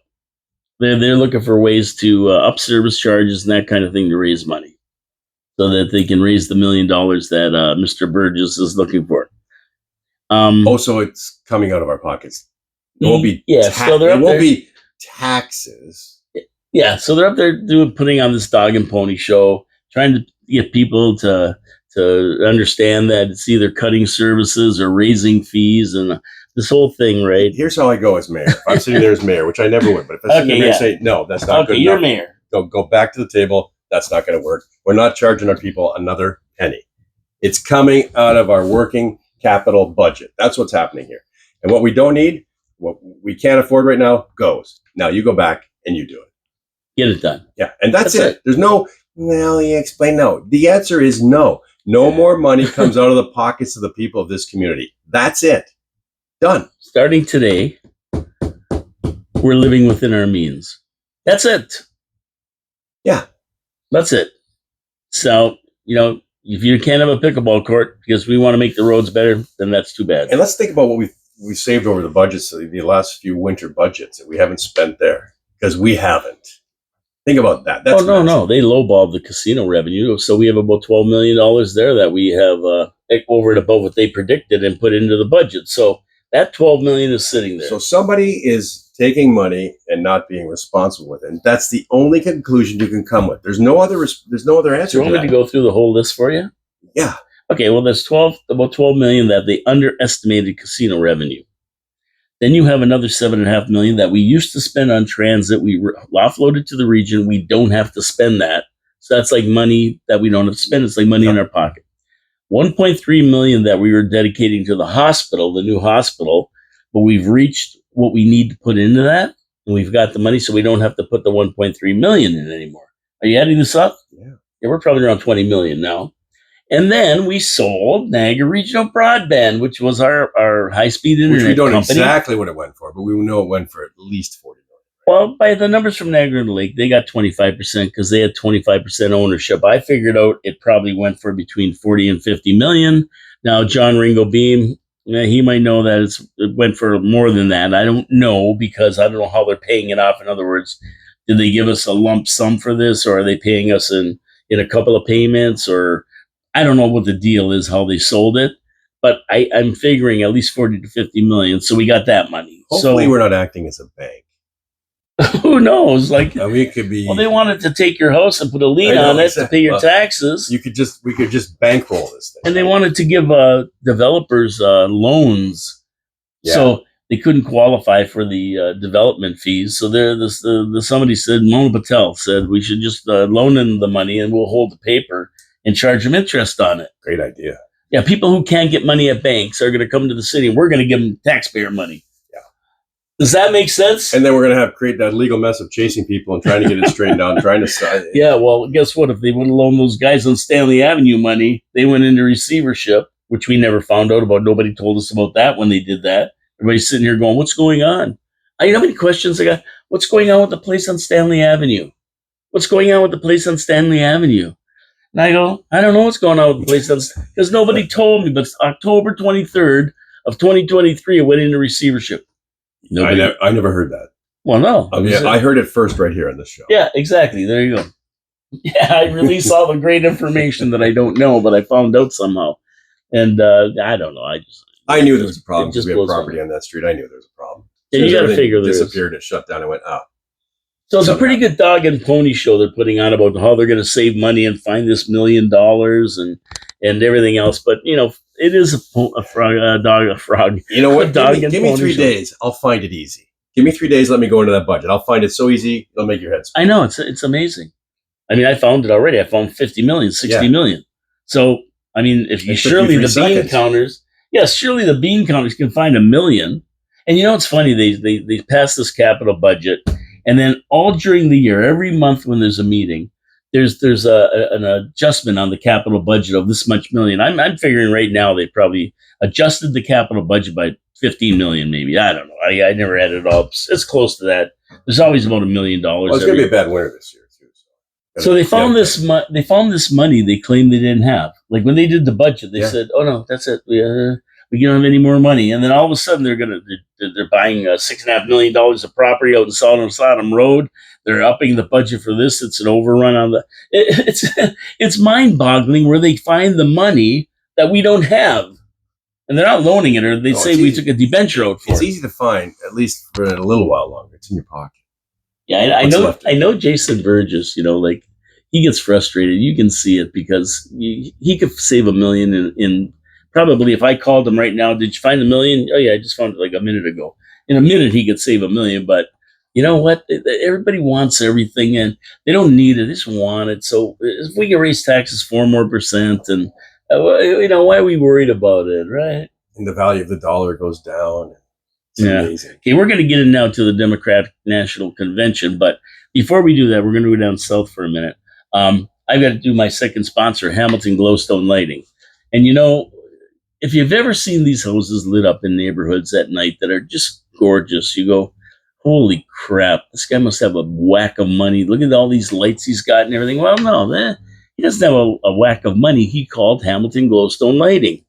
They're looking for ways to up service charges and that kind of thing to raise money, so that they can raise the $1 million that Mr. Burgess is looking for.
So it's coming out of our pockets. It won't be.
So it won't
be taxes.
Yeah, so they're up there putting on this dog and pony show, trying to get people to understand that it's either cutting services or raising fees and this whole thing, right?
Here's how I go as mayor. If I'm sitting there as mayor, which I never would, but if I'm sitting there and say, no, that's not good enough.
You're mayor.
Go back to the table. That's not going to work. We're not charging our people another penny. It's coming out of our working capital budget. That's what's happening here. And what we don't need, what we can't afford right now, goes. Now you go back and you do it.
Get it done.
Yeah, and that's it. There's no, you explain no. The answer is no. No more money comes out of the pockets of the people of this community. That's it. Done.
Starting today, we're living within our means. That's it.
Yeah.
That's it. So, if you can't have a pickleball court because we want to make the roads better, then that's too bad.
And let's think about what we saved over the budgets, the last few winter budgets that we haven't spent there, because we haven't. Think about that. That's
no. They lowballed the casino revenue. So we have about $12 million there that we have over and above what they predicted and put into the budget. So that $12 million is sitting there.
So somebody is taking money and not being responsible with it. And that's the only conclusion you can come with. There's no other answer.
Do you want me to go through the whole list for you?
Yeah.
Okay, well, there's about $12 million that they underestimated casino revenue. Then you have another $7.5 million that we used to spend on transit. We offloaded to the region. We don't have to spend that. So that's like money that we don't have to spend. It's like money in our pocket. $1.3 million that we were dedicating to the hospital, the new hospital, but we've reached what we need to put into that, and we've got the money, so we don't have to put the $1.3 million in anymore. Are you adding this up?
Yeah.
We're probably around $20 million now. And then we sold Niagara Regional Broadband, which was our high-speed internet company.
Which we don't know exactly what it went for, but we know it went for at least $40 million.
Well, by the numbers from Niagara and Lake, they got 25% because they had 25% ownership. I figured out it probably went for between 40 and 50 million. Now, John Ringo Beam, he might know that it went for more than that. I don't know because I don't know how they're paying it off. In other words, did they give us a lump sum for this, or are they paying us in a couple of payments, or I don't know what the deal is, how they sold it, but I'm figuring at least 40 to 50 million. So we got that money.
Hopefully we're not acting as a bank.
Who knows? Like,
we could be.
Well, they wanted to take your house and put a lien on it to pay your taxes.
We could just bankroll this thing.
And they wanted to give developers loans, so they couldn't qualify for the development fees. So somebody said, Mona Patel said, we should just loan them the money and we'll hold the paper and charge them interest on it.
Great idea.
Yeah, people who can't get money at banks are going to come to the city and we're going to give them taxpayer money.
Yeah.
Does that make sense?
And then we're going to create that legal mess of chasing people and trying to get it straightened out, trying to side.
Yeah, well, guess what? If they would have loaned those guys on Stanley Avenue money, they went into receivership, which we never found out about. Nobody told us about that when they did that. Everybody's sitting here going, what's going on? You know how many questions I got? What's going on with the place on Stanley Avenue? What's going on with the place on Stanley Avenue? And I go, I don't know what's going on with the place because nobody told me. But October 23rd of 2023, it went into receivership.
I never heard that.
Well, no.
I heard it first right here on this show.
Yeah, exactly. There you go. Yeah, I release all the great information that I don't know, but I found out somehow. And I don't know.
I knew there was a problem because we have property on that street. I knew there was a problem.
Yeah, you got to figure this
disappeared. It shut down. I went,
So it's a pretty good dog and pony show they're putting on about how they're going to save money and find this $1 million and everything else. But, it is a frog.
You know what? Give me 3 days. I'll find it easy. Give me 3 days. Let me go into that budget. I'll find it so easy. It'll make your head spin.
I know. It's amazing. I mean, I found it already. I found 50 million, 60 million. So, I mean, if you surely the bean counters can find $1 million. And it's funny, they passed this capital budget, and then all during the year, every month when there's a meeting, there's an adjustment on the capital budget of this much million. I'm figuring right now they probably adjusted the capital budget by 15 million, maybe. I don't know. I never added it all up. It's close to that. There's always about $1 million.
Well, it's going to be a bad winter this year too.
So they found this. They found this money they claimed they didn't have. Like when they did the budget, they said, "Oh no, that's it. We don't have any more money." And then all of a sudden, they're buying $6.5 million of property out in Sodom Road. They're upping the budget for this. It's an overrun on the. It's mind-boggling where they find the money that we don't have, and they're not loaning it, or they say we took a debenture out for it.
It's easy to find, at least for a little while longer. It's in your pocket.
Yeah, I know Jason Burgess, like he gets frustrated. You can see it because he could save $1 million in probably, if I called him right now, did you find $1 million? Oh yeah, I just found it like a minute ago. In a minute, he could save $1 million, but you know what? Everybody wants everything and they don't need it. They just want it. So if we can raise taxes 4% more, and why are we worried about it, right?
And the value of the dollar goes down. It's amazing. Okay,
we're going to get in now to the Democratic National Convention, but before we do that, we're going to go down south for a minute. I've got to do my second sponsor, Hamilton Glowstone Lighting. And if you've ever seen these houses lit up in neighborhoods at night that are just gorgeous, you go, holy crap, this guy must have a whack of money. Look at all these lights he's got and everything. Well, no, he doesn't have a whack of money. He called Hamilton Glowstone Lighting.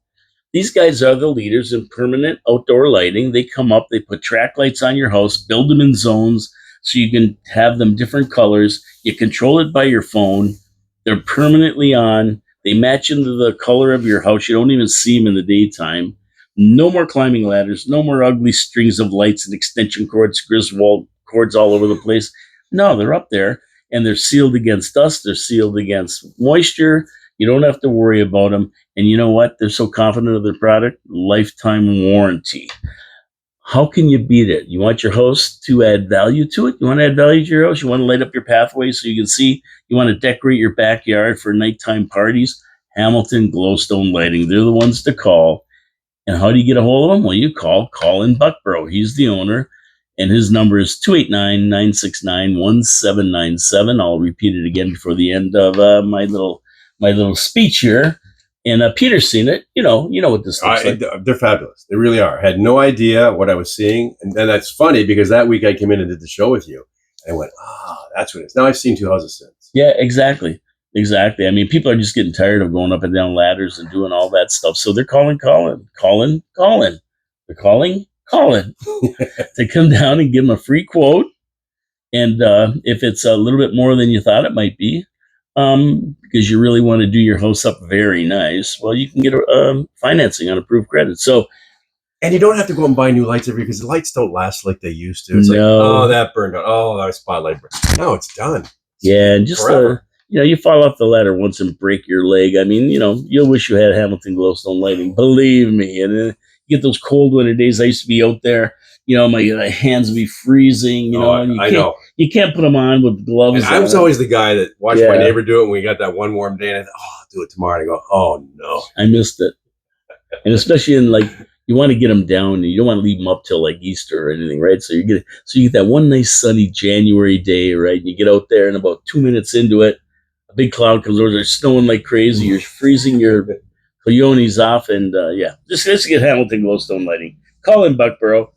These guys are the leaders in permanent outdoor lighting. They come up, they put track lights on your house, build them in zones so you can have them different colors. You control it by your phone. They're permanently on. They match into the color of your house. You don't even see them in the daytime. No more climbing ladders. No more ugly strings of lights and extension cords, Griswold cords all over the place. No, they're up there, and they're sealed against dust. They're sealed against moisture. You don't have to worry about them. And you know what? They're so confident of their product. Lifetime warranty. How can you beat it? You want your house to add value to it? You want to add value to your house? You want to light up your pathway so you can see? You want to decorate your backyard for nighttime parties? Hamilton Glowstone Lighting. They're the ones to call. And how do you get a hold of him? Well, you call Colin Buckborough. He's the owner. And his number is 289-969-1797. I'll repeat it again before the end of my little speech here. And Peter's seen it. You know what this looks like.
They're fabulous. They really are. I had no idea what I was seeing. And then that's funny because that week I came in and did the show with you. And I went, that's what it is. Now I've seen two houses since.
Yeah, exactly. Exactly. I mean, people are just getting tired of going up and down ladders and doing all that stuff. So they're calling Colin. They're calling Colin to come down and give them a free quote. And if it's a little bit more than you thought it might be, because you really want to do your house up very nice, well, you can get financing on approved credit. So,
and you don't have to go and buy new lights every year because the lights don't last like they used to. It's like, that burned out. Oh, that spotlight burned. No, it's done.
Yeah, and just you fall off the ladder once and break your leg. I mean, you'll wish you had Hamilton Glowstone Lighting. Believe me. And you get those cold winter days. I used to be out there. My hands would be freezing.
I know.
You can't put them on with gloves.
And I was always the guy that watched my neighbor do it when we got that one warm day. And I thought, I'll do it tomorrow. And I go, oh, no.
I missed it. And especially in you want to get them down, and you don't want to leave them up till Easter or anything, right? So you get that one nice sunny January day, right? And you get out there, and about 2 minutes into it, a big cloud comes over. They're snowing like crazy. You're freezing your coyotes off, and just get Hamilton Glowstone Lighting. Call in Buckborough,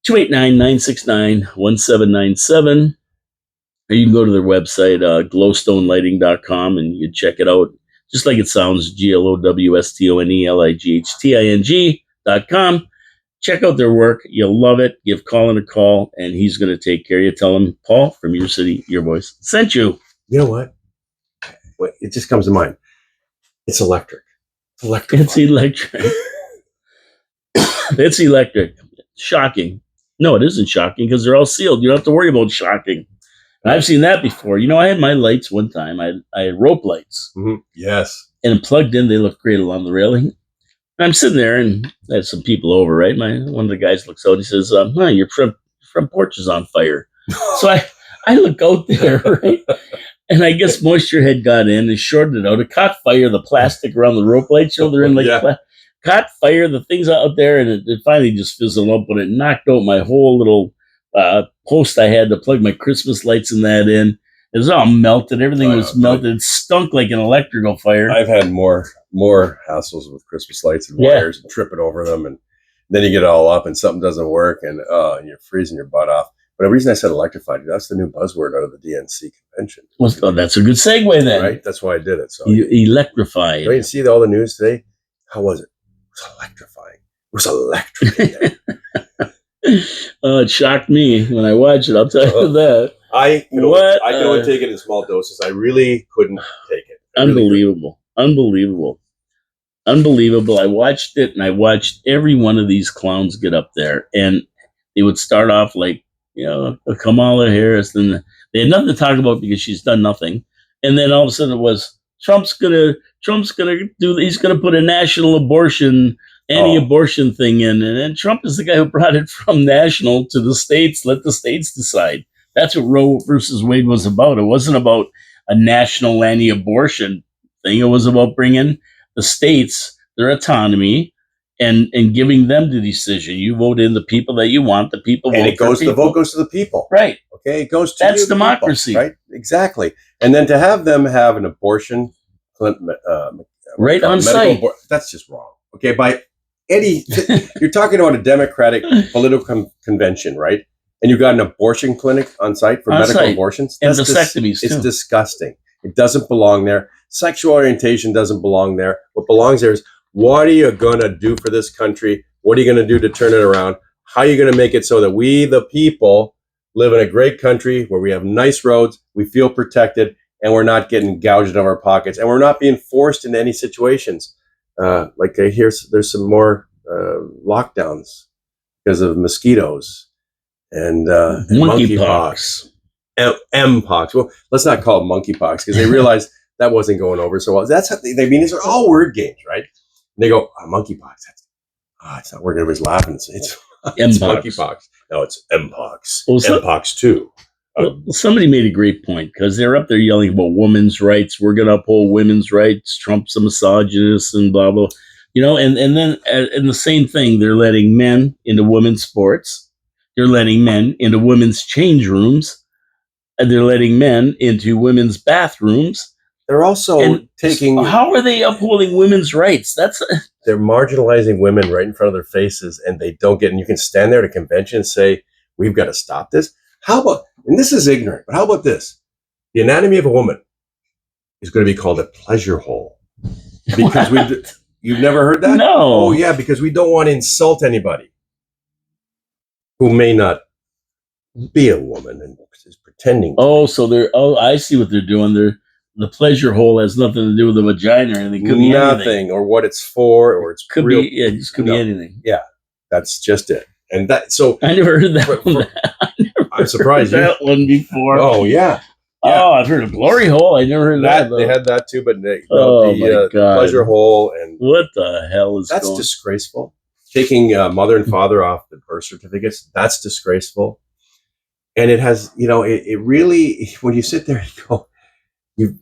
289-969-1797. Or you can go to their website, glowstonelighting.com, and you can check it out. Just like it sounds, glowstonelighting.com. Check out their work. You'll love it. Give Colin a call, and he's going to take care of you. Tell him, Paul, from your city, your voice, sent you.
You know what? It just comes to mind. It's electric.
It's electric. It's electric. Shocking. No, it isn't shocking because they're all sealed. You don't have to worry about shocking. And I've seen that before. I had my lights one time. I had rope lights.
Mm-hmm. Yes.
And plugged in, they look great along the railing. And I'm sitting there, and I had some people over, right? One of the guys looks out. He says, your front porch is on fire. So I look out there, right? And I guess moisture had got in and shorted it out. It caught fire, the plastic around the rope lights. They're in caught fire, the things out there, and it finally just fizzled up, but it knocked out my whole little post I had to plug my Christmas lights in that in. It was all melted. Everything was melted. It stunk like an electrical fire.
I've had more hassles with Christmas lights and wires and tripping over them, and then you get it all up and something doesn't work, and you're freezing your butt off. But the reason I said electrified, that's the new buzzword out of the DNC convention.
Well, that's a good segue then.
Right? That's why I did it. So
electrified.
You see all the news today? How was it? It was electrifying. It was electric in there.
It shocked me when I watched it. I'll tell you that.
I can only take it in small doses. I really couldn't take it.
Unbelievable. I watched it, and I watched every one of these clowns get up there, and they would start off like, Kamala Harris, and they had nothing to talk about because she's done nothing. And then all of a sudden it was Trump's gonna he's gonna put a national anti-abortion thing in, and then Trump is the guy who brought it from national to the states. Let the states decide. That's what Roe versus Wade was about. It wasn't about a national anti-abortion thing. It was about bringing the states their autonomy and giving them the decision. You vote in the people that you want. The people
and
vote
the vote goes to the people.
Right.
Okay. It goes to
that's democracy.
People, right. Exactly. And then to have them have an abortion
right on site.
That's just wrong. Okay. By you're talking about a democratic political convention, right? and you got an abortion clinic on site for medical abortions.
And vasectomies,
it's disgusting. It doesn't belong there. Sexual orientation doesn't belong there. What belongs there is, what are you going to do for this country? What are you going to do to turn it around? How are you going to make it so that we, the people, live in a great country where we have nice roads, we feel protected, and we're not getting gouged out of our pockets, and we're not being forced into any situations. Like I hear there's some more lockdowns because of mosquitoes and monkeypox. Mpox. Well, let's not call it monkeypox because they realized that wasn't going over so well. That's how they mean. These are all word games, right? And they go, monkeypox. It's not working. Everybody's laughing. It's monkeypox. No, it's Mpox. Well, Mpox too.
Well, somebody made a great point because they're up there yelling about women's rights. We're going to uphold women's rights. Trump's a misogynist and blah, blah. And then in the same thing, they're letting men into women's sports. They're letting men into women's change rooms. And they're letting men into women's bathrooms.
They're also taking...
How are they upholding women's rights?
They're marginalizing women right in front of their faces, and they don't get... And you can stand there at a convention and say, we've got to stop this. How about... And this is ignorant, but how about this? The anatomy of a woman is going to be called a pleasure hole. Because you've never heard that?
No.
Oh, yeah, because we don't want to insult anybody who may not be a woman and is pretending.
I see what they're doing. The pleasure hole has nothing to do with the vagina or anything. It could be anything.
Or what it's for, or it's
could
real.
Be. Yeah, it just could be anything.
Yeah, that's just it. And that. So
I never heard that.
I'm surprised
that one before.
Oh yeah.
Oh, I've heard of glory hole. I never heard that.
They had that too, but the pleasure hole and
what the hell is
that's disgraceful. Taking mother and father off the birth certificates, that's disgraceful. And it has, it really, when you sit there, you go,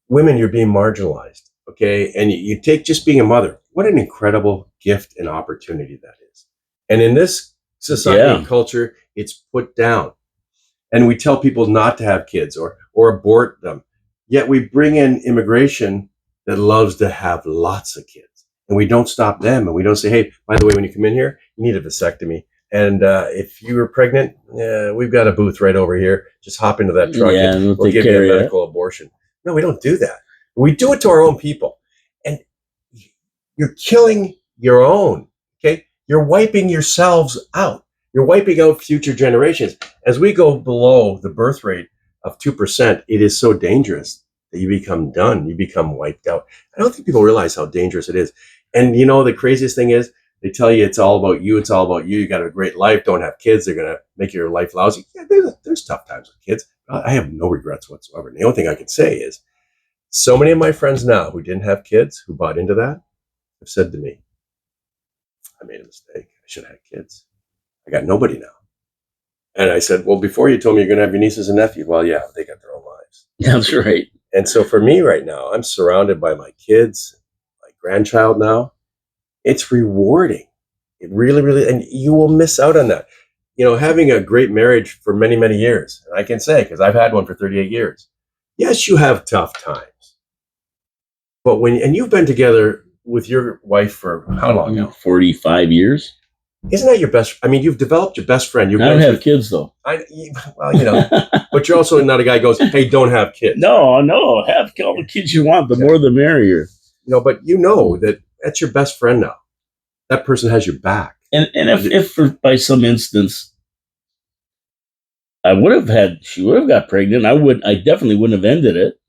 women, you're being marginalized, okay? And you take just being a mother. What an incredible gift and opportunity that is. And in this society and culture, it's put down. And we tell people not to have kids or abort them. Yet we bring in immigration that loves to have lots of kids. And we don't stop them. And we don't say, hey, by the way, when you come in here, you need a vasectomy. And if you were pregnant, we've got a booth right over here. Just hop into that truck and we'll give you a medical abortion. No, we don't do that. We do it to our own people. And you're killing your own, okay? You're wiping yourselves out. You're wiping out future generations. As we go below the birth rate of 2%, it is so dangerous that you become done. You become wiped out. I don't think people realize how dangerous it is. And the craziest thing is, they tell you it's all about you. It's all about you. You got a great life. Don't have kids. They're going to make your life lousy. Yeah, there's tough times with kids. I have no regrets whatsoever. And the only thing I can say is so many of my friends now who didn't have kids, who bought into that, have said to me, I made a mistake. I should have had kids. I got nobody now. And I said, well, before you told me you're going to have your nieces and nephews. Well, yeah, they got their own lives.
That's right.
And so for me right now, I'm surrounded by my kids, my grandchild now. It's rewarding. It really, really, and you will miss out on that. Having a great marriage for many, many years, and I can say, because I've had one for 38 years. Yes, you have tough times. But and you've been together with your wife for how long now?
45 years.
Isn't that your best? I mean, you've developed your best friend.
I don't have kids, though.
But you're also not a guy who goes, hey, don't have kids.
No, have all the kids you want. The more the merrier.
But that's your best friend now. That person has your back.
And if by some instance she would have got pregnant, I definitely wouldn't have ended it.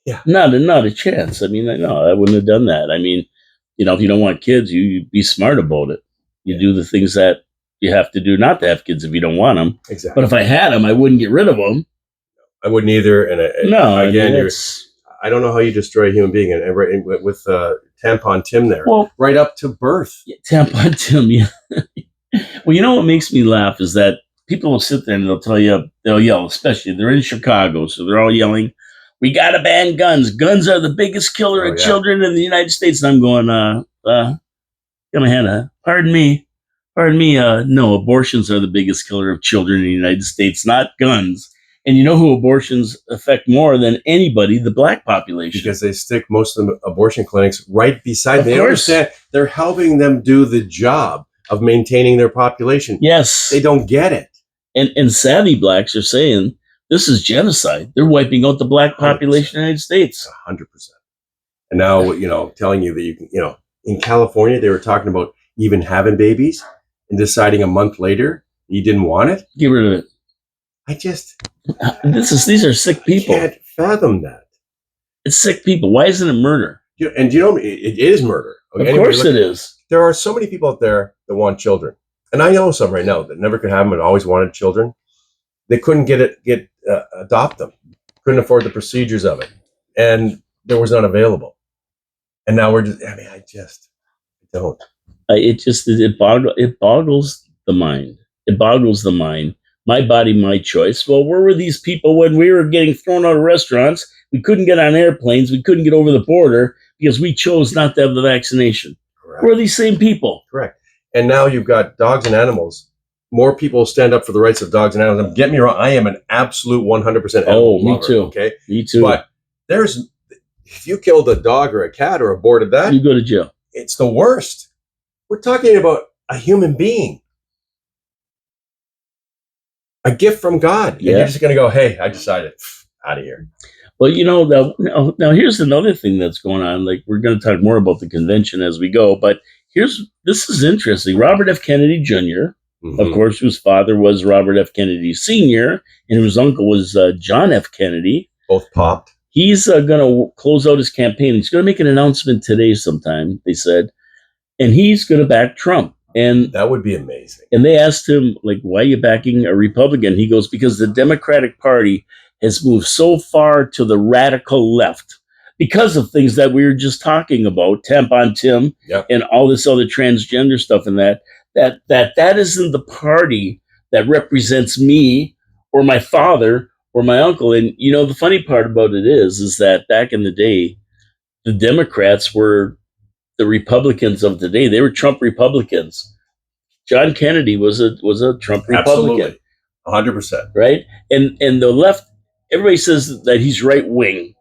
Yeah.
Not a chance. I mean, I wouldn't have done that. I mean, if you don't want kids, you be smart about it. You do the things that you have to do not to have kids if you don't want them.
Exactly.
But if I had them, I wouldn't get rid of them.
I wouldn't either. And I don't know how you destroy a human being. And with Tampon Tim there, right up to birth.
Yeah, Tampon Tim, yeah. Well, what makes me laugh is that people will sit there and they'll yell, especially they're in Chicago, so they're all yelling, we got to ban guns. Guns are the biggest killer of children in the United States. And I'm going, Hannah, pardon me. No, abortions are the biggest killer of children in the United States, not guns. And you know who abortions affect more than anybody? The black population.
Because they stick most of the abortion clinics right beside them. They understand they're helping them do the job of maintaining their population.
Yes.
They don't get it.
And savvy blacks are saying this is genocide. They're wiping out the black population of the United States.
100%. And now, telling you that you can, in California, they were talking about even having babies and deciding a month later you didn't want it.
Get rid of it. These are sick people.
I can't fathom that.
It's sick people. Why isn't it murder?
And it is murder.
Okay, of course it is.
There are so many people out there that want children. And I know some right now that never could have them and always wanted children. They couldn't adopt them. Couldn't afford the procedures of it. And there was none available. And now I don't.
It boggles the mind. It boggles the mind. My body, my choice. Well, where were these people when we were getting thrown out of restaurants? We couldn't get on airplanes. We couldn't get over the border because we chose not to have the vaccination.
Correct.
Where are these same people?
Correct. And now you've got dogs and animals. More people stand up for the rights of dogs and animals. And get me wrong, I am an absolute 100% animal lover.
Me too.
Okay,
me too.
But if you killed a dog or a cat or aborted that,
you go to jail.
It's the worst. We're talking about a human being. A gift from God. And you're just going to go, hey, I decided, out of here.
Well, now here's another thing that's going on. Like, we're going to talk more about the convention as we go, but this is interesting. Robert F. Kennedy Jr., of course, whose father was Robert F. Kennedy Sr., and whose uncle was John F. Kennedy.
Both popped.
He's going to close out his campaign. He's going to make an announcement today sometime, they said, and he's going to back Trump. And
that would be amazing.
And they asked him, like, why are you backing a Republican? He goes, because the Democratic Party has moved so far to the radical left because of things that we were just talking about, Tampon Tim, and all this other transgender stuff, and that isn't the party that represents me or my father or my uncle. And the funny part about it is that back in the day, the Democrats were the Republicans of today. They were Trump Republicans. John Kennedy was a Trump Republican.
Absolutely. 100%.
Right? And the left, everybody says that he's right wing,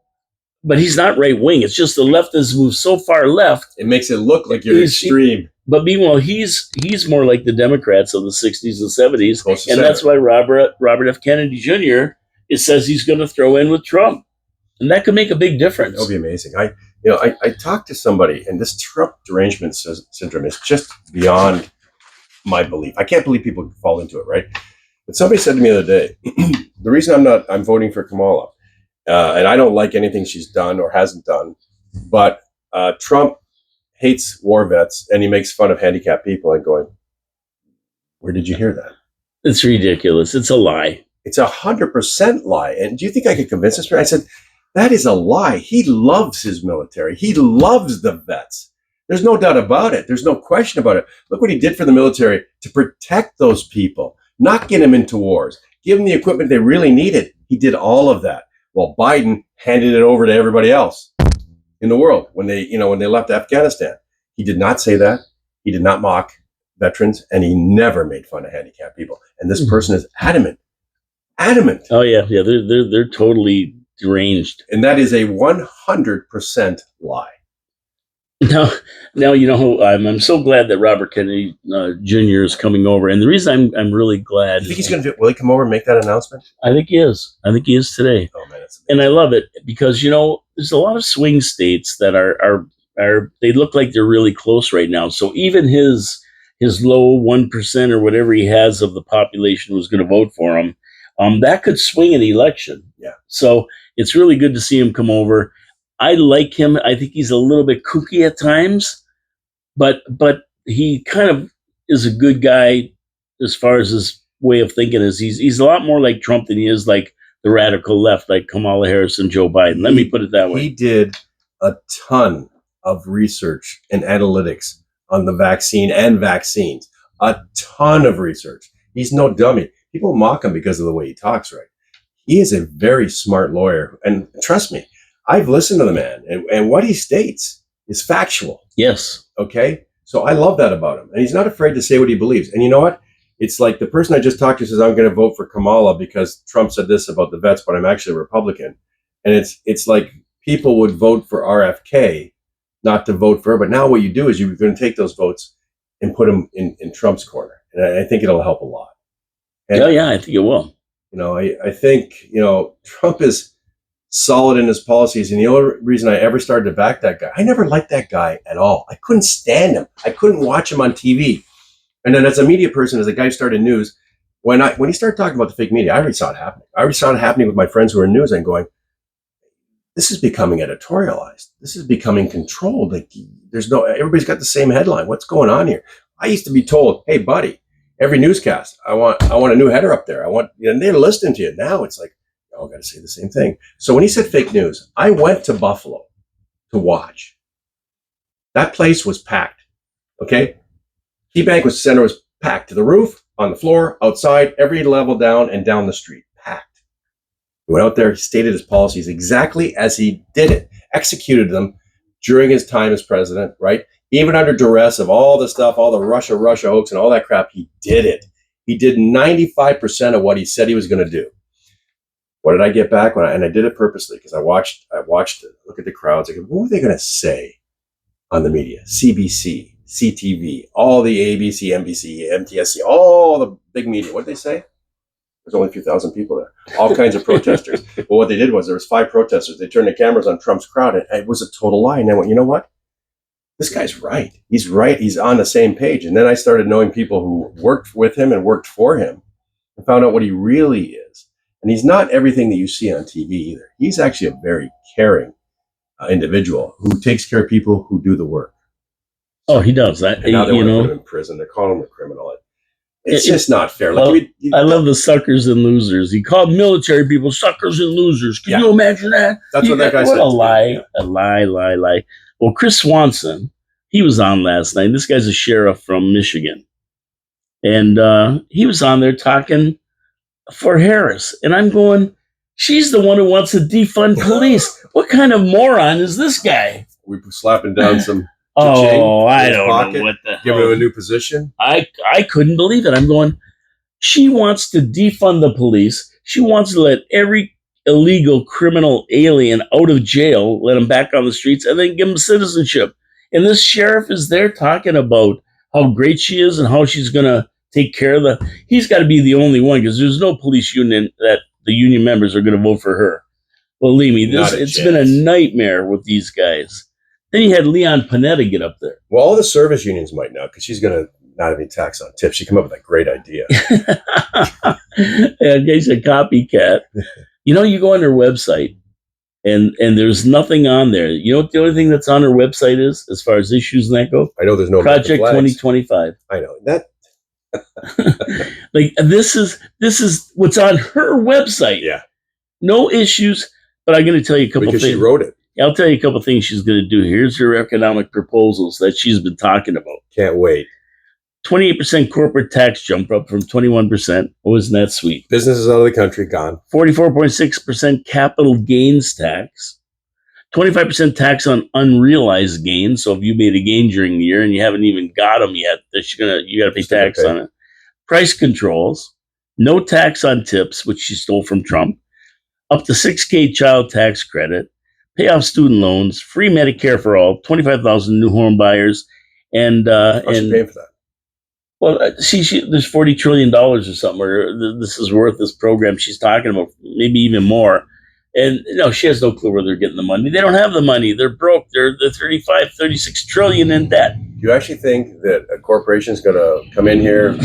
but he's not right wing. It's just the left has moved so far left.
It makes it look like you're extreme.
But meanwhile, he's more like the Democrats of the 60s and 70s. And that's why Robert F. Kennedy Jr. says he's going to throw in with Trump. And that could make a big difference.
That would be amazing. I talked to somebody, and this Trump derangement syndrome is just beyond my belief. I can't believe people fall into it, right? But somebody said to me the other day, the reason I'm voting for Kamala, and I don't like anything she's done or hasn't done, but Trump hates war vets and he makes fun of handicapped people. And going, where did you hear that?
It's ridiculous. It's a lie.
It's 100% lie. And do you think I could convince this man? I said, that is a lie. He loves his military. He loves the vets. There's no doubt about it. There's no question about it. Look what he did for the military to protect those people, not get them into wars, give them the equipment they really needed. He did all of that while Biden handed it over to everybody else in the world when they left Afghanistan. He did not say that. He did not mock veterans, and he never made fun of handicapped people. And this person is adamant.
Oh yeah. They're totally deranged.
And that is a 100% lie.
Now, I'm so glad that Robert Kennedy Jr. is coming over, and the reason I'm really glad.
You think he's going to will he come over and make that announcement?
I think he is. I think he is today.
Oh man, that's amazing.
And I love it because there's a lot of swing states that are they look like they're really close right now. So even his low 1% or whatever he has of the population who's going to vote for him, that could swing an election.
Yeah.
So it's really good to see him come over. I like him. I think he's a little bit kooky at times, but he kind of is a good guy as far as his way of thinking is. He's a lot more like Trump than he is like the radical left, like Kamala Harris and Joe Biden. Let me put it that way.
He did a ton of research and analytics on the vaccine and vaccines. A ton of research. He's no dummy. People mock him because of the way he talks, right? He is a very smart lawyer. And trust me, I've listened to the man, and what he states is factual.
Yes.
Okay? So I love that about him. And he's not afraid to say what he believes. And you know what? It's like the person I just talked to says, I'm going to vote for Kamala because Trump said this about the vets, but I'm actually a Republican. And it's like people would vote for RFK, not to vote for her. But now what you do is you're going to take those votes and put them in Trump's corner. And I think it'll help a lot. And,
Yeah, yeah, I think it will.
I think, Trump is solid in his policies. And the only reason I ever started to back that guy, I never liked that guy at all. I couldn't stand him. I couldn't watch him on TV. And then as a media person, as a guy who started news, when he started talking about the fake media, I already saw it happening. I already saw it happening with my friends who are in news and going, this is becoming editorialized. This is becoming controlled. Like everybody's got the same headline. What's going on here? I used to be told, hey, buddy, every newscast, I want a new header up there. And they're listening to you. Now it's like, I got to say the same thing. So when he said fake news, I went to Buffalo to watch. That place was packed. Okay. KeyBank Center was packed to the roof, on the floor, outside, every level down and down the street, packed. He went out there, he stated his policies exactly as he did it, executed them during his time as president, right? Even under duress of all the stuff, all the Russia hoax and all that crap, he did it. He did 95% of what he said he was going to do. What did I get back? And I did it purposely because I watched it, look at the crowds. I go, what were they going to say on the media? CBC, CTV, all the ABC, NBC, MTSC, all the big media. What did they say? There's only a few thousand people there. All kinds of protesters. But what they did was there was 5 protesters. They turned the cameras on Trump's crowd, and it was a total lie. And I went, you know what? This guy's right. He's right. He's on the same page. And then I started knowing people who worked with him and worked for him and found out what he really is. And he's not everything that you see on TV either. He's actually a very caring individual who takes care of people who do the work.
Oh, he does that.
And now they want to put him in prison. They're calling him a criminal. It's just not fair.
I love the suckers and losers. He called military people suckers and losers. Can you imagine that?
That's what that guy said.
What a lie. Well, Chris Swanson, he was on last night. This guy's a sheriff from Michigan. And he was on there talking for Harris. And I'm going, she's the one who wants to defund police. What kind of moron is this guy?
We're slapping down some...
I don't know what the hell.
Give him a new position.
I couldn't believe it. I'm going, she wants to defund the police. She wants to let every illegal criminal alien out of jail, let him back on the streets, and then give him citizenship. And this sheriff is there talking about how great she is and how she's going to take care of he's got to be the only one because there's no police union that the union members are going to vote for her. Believe me, it's been a nightmare with these guys. Then you had Leon Panetta get up there.
Well, all the service unions might now because she's going to not have any tax on tips. She came up with a great idea.
In case a copycat. You go on her website and there's nothing on there. You know what the only thing that's on her website is as far as issues and that go?
I know there's no
Project 2025.
I know that.
Like this is what's on her website.
Yeah.
No issues, but I'm going to tell you a couple
because
things.
She wrote it.
I'll tell you a couple things she's going to do. Here's her economic proposals that she's been talking about.
Can't wait.
28% corporate tax jump up from 21%. Oh, isn't that sweet?
Businesses out of the country gone.
44.6% capital gains tax. 25% tax on unrealized gains. So if you made a gain during the year and you haven't even got them yet, you got to pay tax on it. Price controls. No tax on tips, which she stole from Trump. Up to $6,000 child tax credit. Pay off student loans, free Medicare for all, 25,000 new home buyers, and
How's she paying for that?
Well, there's $40 trillion or something. Or this is worth this program she's talking about, maybe even more. And she has no clue where they're getting the money. They don't have the money. They're broke. They're 36 trillion in debt.
Do you actually think that a corporation is going to come in here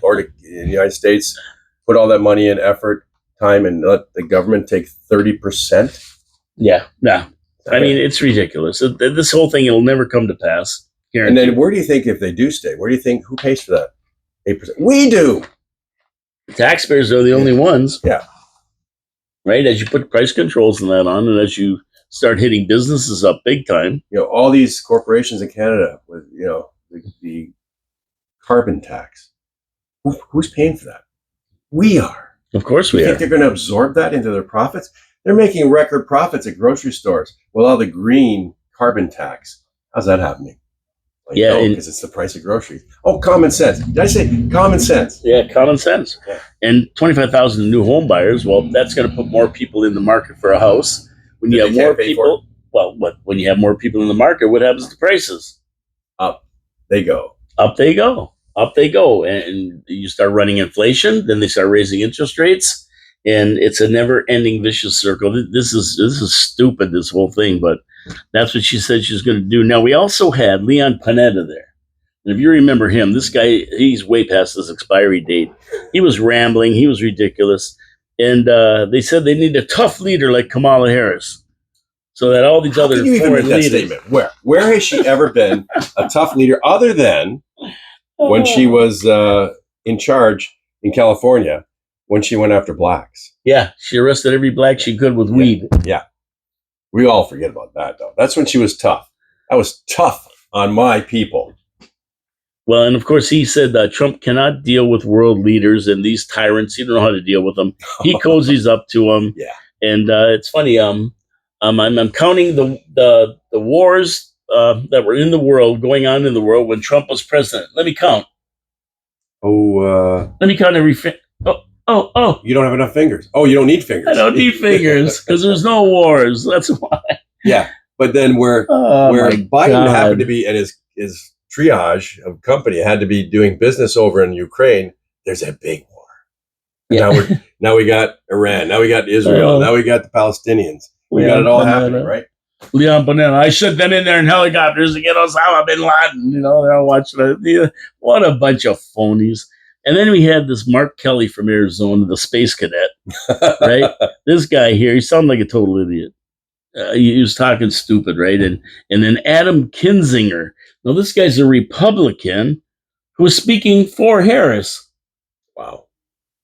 or in the United States, put all that money in effort, time, and let the government take 30%?
Yeah. I mean, it's ridiculous. This whole thing, it'll never come to pass.
Guaranteed. And then where do you think if they do stay, who pays for that? 8%? We do.
Taxpayers are the only ones.
Yeah.
Right? As you put price controls and that on, and as you start hitting businesses up big time.
All these corporations in Canada with, the carbon tax. Who's paying for that? We are.
Of course we
are. You
think
they're going to absorb that into their profits? They're making record profits at grocery stores with all the green carbon tax. How's that happening? Because it's the price of groceries. Oh, common sense. Did I say common sense?
Yeah, common sense. Yeah. And 25,000 new home buyers. Well, that's going to put more people in the market for a house. When you have more people, when you have more people in the market, what happens to prices?
Up they go.
Up they go. up they go, and you start running inflation. Then they start raising interest rates, and it's a never-ending vicious circle. This is stupid. This whole thing, but that's what she said she's going to do. Now we also had Leon Panetta there. And if you remember him, this guy, he's way past his expiry date. He was rambling. He was ridiculous. And they said they need a tough leader like Kamala Harris. So that all these other
Can you even make
foreign
that
leaders.
statement? Where has she ever been a tough leader other than when she was in charge in California when she went after blacks?
Yeah, she arrested every black she could with weed.
Yeah. We all forget about that, though. That's when she was tough. I was tough on my people.
Well, and of course, he said Trump cannot deal with world leaders and these tyrants. He don't know how to deal with them. He cozies up to them.
Yeah.
And it's funny. I'm counting the wars that were in the world, going on in the world when Trump was president. Let me count. Let me count every. Oh.
You don't have enough fingers. Oh, you don't need fingers.
I don't need fingers because there's no wars. That's why.
Yeah, but then where Biden happened to be, and his triage of company had to be doing business over in Ukraine, there's a big war. Yeah. Now we got Iran. Now we got Israel. Now we got the Palestinians. We got it all happening, right?
Leon Panetta. I sent them in there in helicopters to get Osama bin Laden. You know, they're all watching it. What a bunch of phonies. And then we had this Mark Kelly from Arizona, the space cadet, right? This guy here, he sounded like a total idiot. He was talking stupid, right? And then Adam Kinzinger. Now, this guy's a Republican who was speaking for Harris.
Wow.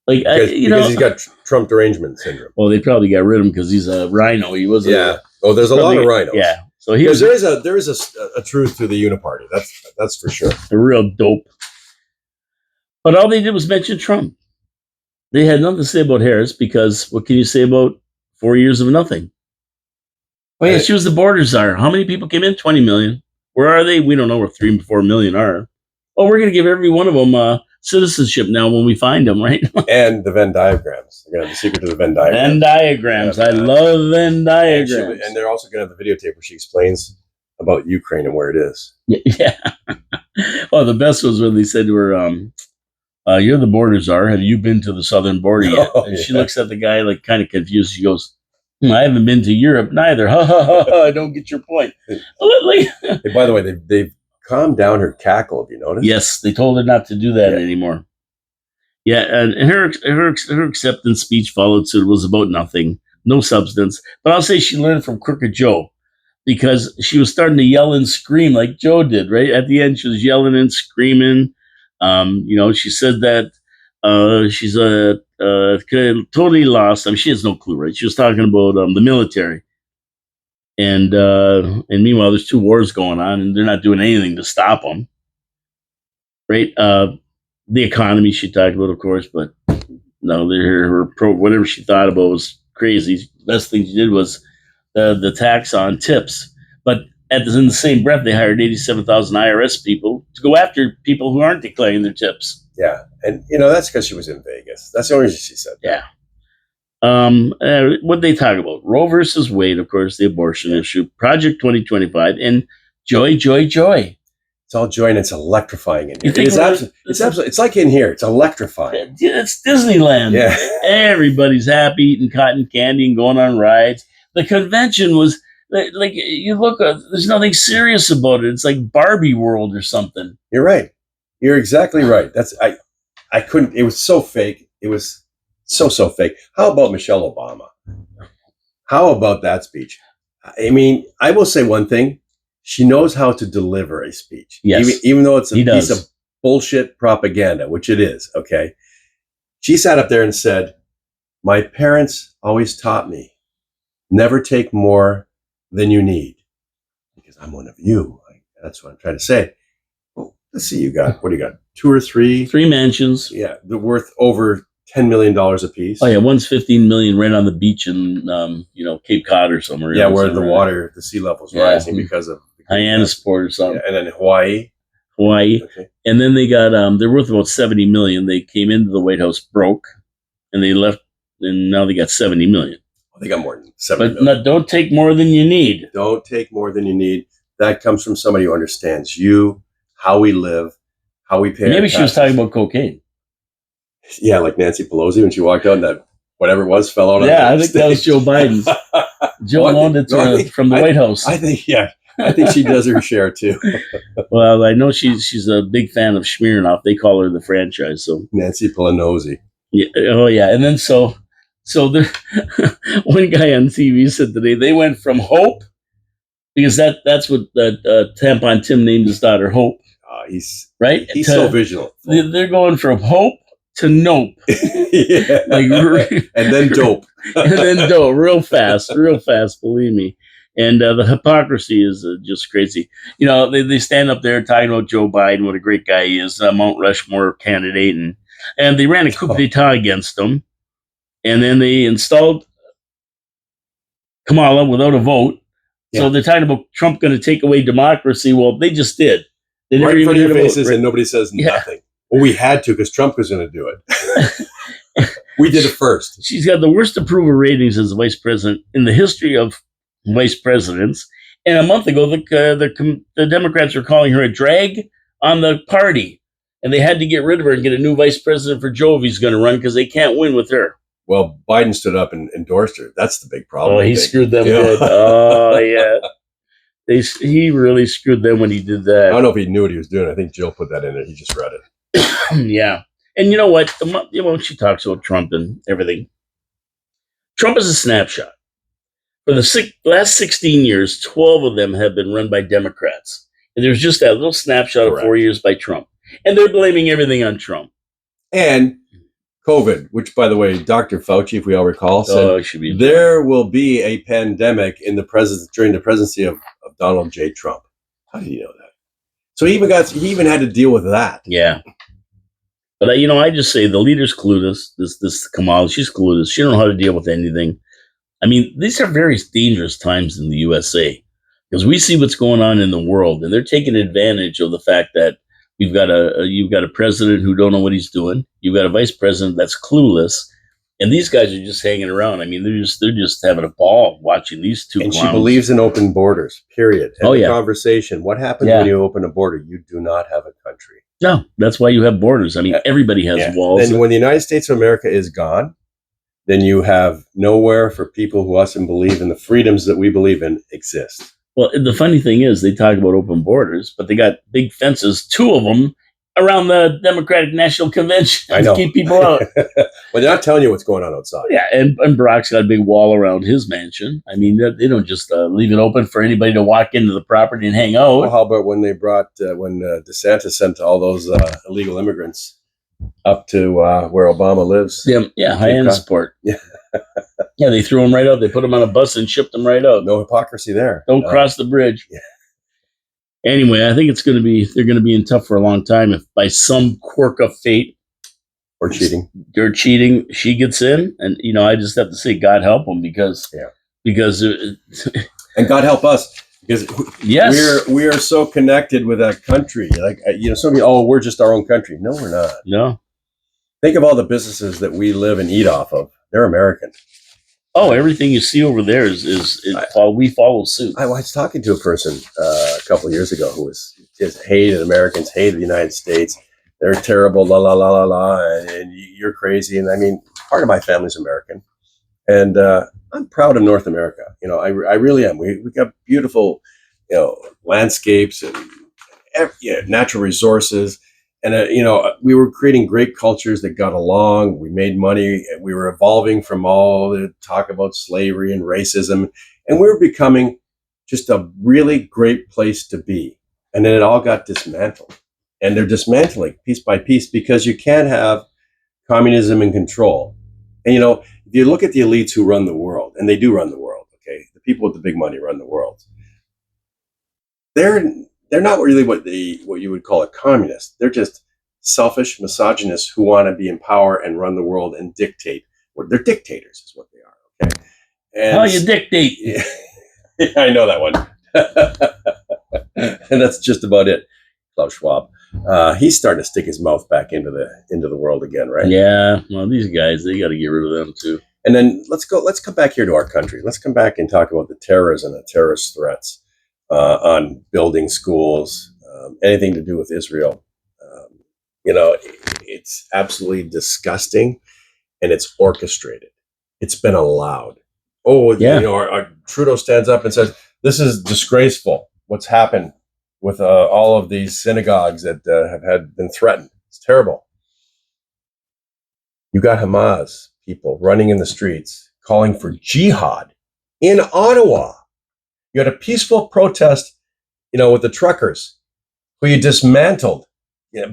Like,
because he's got Trump derangement syndrome.
Well, they probably got rid of him because he's a rhino. He wasn't.
Yeah. There's a lot of rhinos.
Yeah. So
there is a truth to the uniparty. That's for sure.
A real dope. But all they did was mention Trump. They had nothing to say about Harris because what can you say about 4 years of nothing? Oh, yeah, she was the border czar. How many people came in? 20 million. Where are they? We don't know where 3 and 4 million are. Oh, we're going to give every one of them citizenship now when we find them, right?
And the Venn diagrams. They're going to have the secret to the Venn diagrams.
Venn diagrams. I love Venn diagrams.
And they're also going to have the videotape where she explains about Ukraine and where it is.
Yeah. Well, the best was when they said to her, you're the border czar. Have you been to the southern border yet? And she looks at the guy like kind of confused. She goes, I haven't been to Europe neither. Ha ha ha ha! I don't get your point.
Hey, by the way, they've calmed down her cackle. Have you noticed?
Yes, they told her not to do that anymore. Yeah, and her acceptance speech followed suit. It was about nothing, no substance. But I'll say she learned from Crooked Joe because she was starting to yell and scream like Joe did. Right at the end, she was yelling and screaming. She said that she's totally lost. I mean, she has no clue, right? She was talking about the military, and meanwhile, there's 2 wars going on, and they're not doing anything to stop them, right? The economy she talked about, of course, but no, whatever she thought about was crazy. The best thing she did was the tax on tips, but in the same breath, they hired 87,000 IRS people to go after people who aren't declaring their tips.
Yeah, and that's because she was in Vegas. That's the only reason she said that.
Yeah. What they talk about? Roe versus Wade, of course, the abortion issue, Project 2025, and joy.
It's all joy, and it's electrifying in here. It's like in here. It's electrifying.
It's Disneyland.
Yeah.
Everybody's happy eating cotton candy and going on rides. The convention was like you look. There's nothing serious about it. It's like Barbie World or something.
You're right. You're exactly right. I couldn't. It was so fake. It was so fake. How about Michelle Obama? How about that speech? I mean, I will say one thing. She knows how to deliver a speech.
Yes.
Even though it's a piece of bullshit propaganda, which it is, okay? She sat up there and said, my parents always taught me, never take more than you need. Because I'm one of you. That's what I'm trying to say. Well, let's see, what do you got? 2 or 3?
3 mansions.
Yeah, they're worth over $10 million a piece.
Oh yeah, one's $15 million right on the beach in Cape Cod or somewhere.
Yeah, where the sea level's rising because of
Hyannisport or something.
Yeah, and then Hawaii.
Okay. And then they got they're worth about $70 million. They came into the White House broke, and they left, and now they got $70 million.
They got more than $70 million.
But don't take more than you need.
Don't take more than you need. That comes from somebody who understands you, how we live, how we pay.
Maybe she was talking about cocaine.
Yeah, like Nancy Pelosi when she walked out and that whatever it was fell out.
Yeah, I think that was Joe Biden's. Joe loaned it to her from the White House.
I think she does her share too.
Well, I know she's a big fan of Smirnoff. They call her the franchise. So
Nancy Pelosi.
Yeah. Oh, yeah. And then so there, one guy on TV said today they went from hope, because that's what Tampon Tim named his daughter, Hope.
He's
right.
He's so vigilant.
They're going from hope to nope.
Yeah. And then dope.
And then dope. Real fast. Believe me. And the hypocrisy is just crazy. You know, they stand up there talking about Joe Biden, what a great guy he is, Mount Rushmore candidate, and they ran a coup d'etat against him, and then they installed Kamala without a vote. Yeah. So they're talking about Trump going to take away democracy. Well, they just did. They
right in front of your faces, and nobody says nothing. Well, we had to because Trump was going to do it. We did it first.
She's got the worst approval ratings as a vice president in the history of vice presidents. And a month ago, the Democrats were calling her a drag on the party. And they had to get rid of her and get a new vice president for Joe if he's going to run, because they can't win with her.
Well, Biden stood up and endorsed her. That's the big problem.
Oh, he screwed them good. Oh, yeah. He really screwed them when he did that.
I don't know if he knew what he was doing. I think Jill put that in there. He just read it.
Yeah. And you know what? She talks about Trump and everything. Trump is a snapshot. For the last 16 years, 12 of them have been run by Democrats. And there's just that little snapshot of 4 years by Trump. And they're blaming everything on Trump.
And COVID, which, by the way, Dr. Fauci, if we all recall, said there will be a pandemic during the presidency of Donald J. Trump. How did you know that? So he even had to deal with that.
Yeah. But, I just say the leader's clueless. This Kamala, she's clueless. She don't know how to deal with anything. I mean, these are very dangerous times in the USA, because we see what's going on in the world, and they're taking advantage of the fact that you've got a president who don't know what he's doing. You've got a vice president that's clueless, and these guys are just hanging around. I mean, they're just having a ball watching these two.
And
clowns.
She believes in open borders. Period.
End of
conversation. What happens when you open a border? You do not have a country.
No, that's why you have borders. I mean, everybody has walls.
Then when the United States of America is gone, then you have nowhere for people who us and believe in the freedoms that we believe in exist.
Well, the funny thing is they talk about open borders, but they got big fences, 2 of them, around the Democratic National Convention to keep people out.
Well, they're not telling you what's going on outside.
Yeah, and Barack's got a big wall around his mansion. I mean, they don't just leave it open for anybody to walk into the property and hang out.
Well, how about when they brought, when DeSantis sent all those illegal immigrants up to where Obama lives?
Yeah, Hyannisport.
Yeah.
Yeah, they threw them right out. They put them on a bus and shipped them right out.
No hypocrisy there.
Don't cross the bridge. Yeah. Anyway, I think they're going to be in tough for a long time if by some quirk of fate
or cheating,
she gets in. And, I just have to say, God help them because
and God help us because we are so connected with that country. Like, somebody, we're just our own country. No, we're not.
No.
Think of all the businesses that we live and eat off of. They're American.
Oh, everything you see over there we follow suit.
I was talking to a person a couple of years ago who just hated Americans, hated the United States. They're terrible, la la la la la, and you're crazy. And I mean, part of my family's American, and I'm proud of North America. I really am. We got beautiful, landscapes and natural resources. And, we were creating great cultures that got along. We made money. We were evolving from all the talk about slavery and racism. And we were becoming just a really great place to be. And then it all got dismantled. And they're dismantling piece by piece because you can't have communism and control. And, if you look at the elites who run the world, and they do run the world, okay? The people with the big money run the world. They're not really what you would call a communist. They're just selfish misogynists who want to be in power and run the world and dictate. They're dictators is what they are, okay? And
how you dictate?
Yeah, I know that one. And that's just about it. Klaus Schwab. He's starting to stick his mouth back into the world again, right?
Yeah. Well, these guys, they got to get rid of them too.
And then let's come back here to our country. Let's come back and talk about the terrorism and terrorist threats on building schools, anything to do with Israel. It's absolutely disgusting, and it's orchestrated. It's been allowed. Oh,
Yeah.
our Trudeau stands up and says, "This is disgraceful. What's happened with all of these synagogues that have been threatened? It's terrible." You got Hamas people running in the streets calling for jihad in Ottawa. You had a peaceful protest, with the truckers who you dismantled.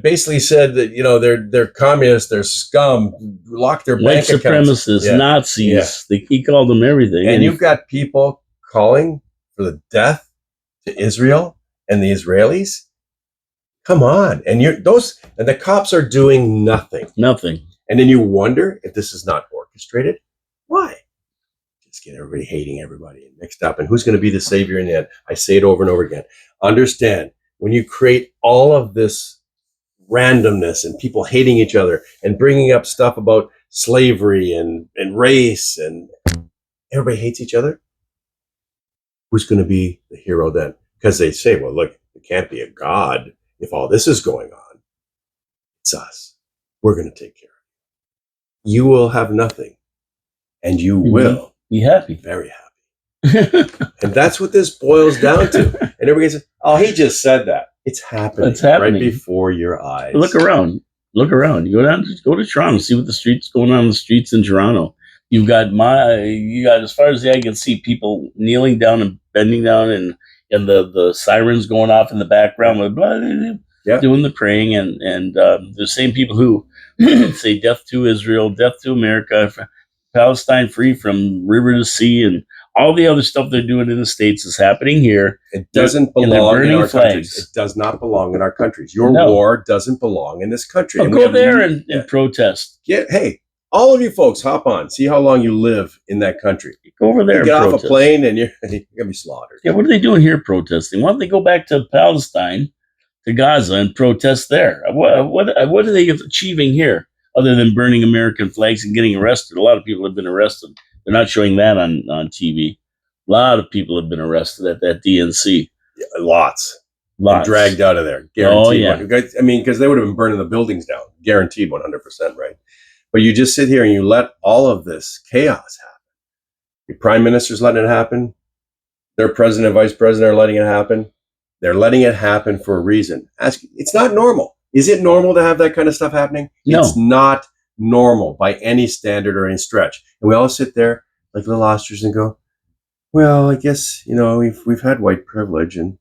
Basically said that they're communists, they're scum, lock their
White
bank accounts.
supremacists, Nazis. He called them everything.
And you've got people calling for the death to Israel and the Israelis. Come on, and the cops are doing nothing.
Nothing.
And then you wonder if this is not orchestrated. Why? Just get everybody hating everybody and mixed up. And who's going to be the savior in the end? I say it over and over again. Understand, when you create all of this randomness and people hating each other and bringing up stuff about slavery and race, and everybody hates each other, who's going to be the hero then? Because they say, well, look, it can't be a God if all this is going on. It's us. We're going to take care of it. You will have nothing, and you will
be happy.
Very happy. And that's what this boils down to. And everybody says, oh, he just said that. It's happening.
It's happening
right before your eyes.
Look around. You go to Toronto, see what the streets going on in the streets in Toronto. You got as far as the eye can see, people kneeling down and bending down, and the sirens going off in the background with blah, blah, blah, doing the praying, and the same people who say death to Israel, death to America, Palestine free from river to sea, and all the other stuff they're doing in the States is happening here.
It doesn't belong in our countries. It does not belong in our countries. Your war doesn't belong in this country.
And go there and protest.
Hey, all of you folks, hop on. See how long you live in that country.
Go over there.
Get off a plane and you're going to be slaughtered.
Yeah, what are they doing here protesting? Why don't they go back to Palestine, to Gaza, and protest there? What are they achieving here other than burning American flags and getting arrested? A lot of people have been arrested. They're not showing that on TV. A lot of people have been arrested at that DNC.
Yeah, lots. Dragged out of there. Guaranteed. Oh, yeah. I mean, because they would have been burning the buildings down. Guaranteed 100%, right? But you just sit here and you let all of this chaos happen. Your prime minister's letting it happen. Their president and vice president are letting it happen. They're letting it happen for a reason. It's not normal. Is it normal to have that kind of stuff happening?
No.
It's not normal by any standard or any stretch. And we all sit there like little ostriches and go, well, I guess, we've had white privilege, and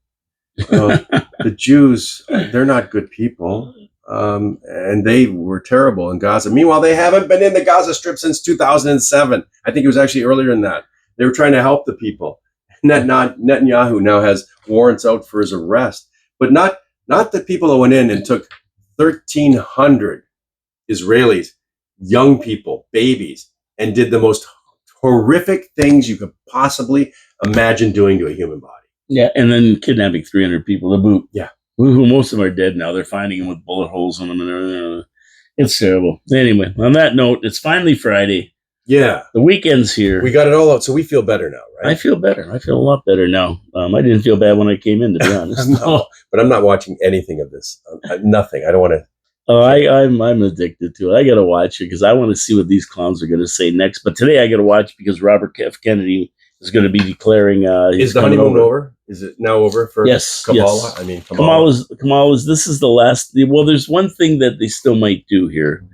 the Jews, they're not good people. And they were terrible in Gaza. Meanwhile, they haven't been in the Gaza Strip since 2007. I think it was actually earlier than that. They were trying to help the people. Netanyahu now has warrants out for his arrest, but not the people that went in and took 1,300 Israelis, young people, babies, and did the most horrific things you could possibly imagine doing to a human body.
Yeah, and then kidnapping 300 people to boot.
Yeah.
Who most of them are dead now. They're finding them with bullet holes in them, and everything. It's terrible. Anyway, on that note, it's finally Friday.
Yeah.
The weekend's here.
We got it all out, so we feel better now, right?
I feel better. I feel a lot better now. I didn't feel bad when I came in, to be honest.
No, but I'm not watching anything of this. Nothing. I don't want to.
Oh, I'm addicted to it. I got to watch it because I want to see what these clowns are going to say next. But today I got to watch because Robert F. Kennedy is going to be declaring.
Is the honeymoon over? Is it now over for Kamala?
Yes.
I mean,
Kamala's. This is the last. Well, there's one thing that they still might do here,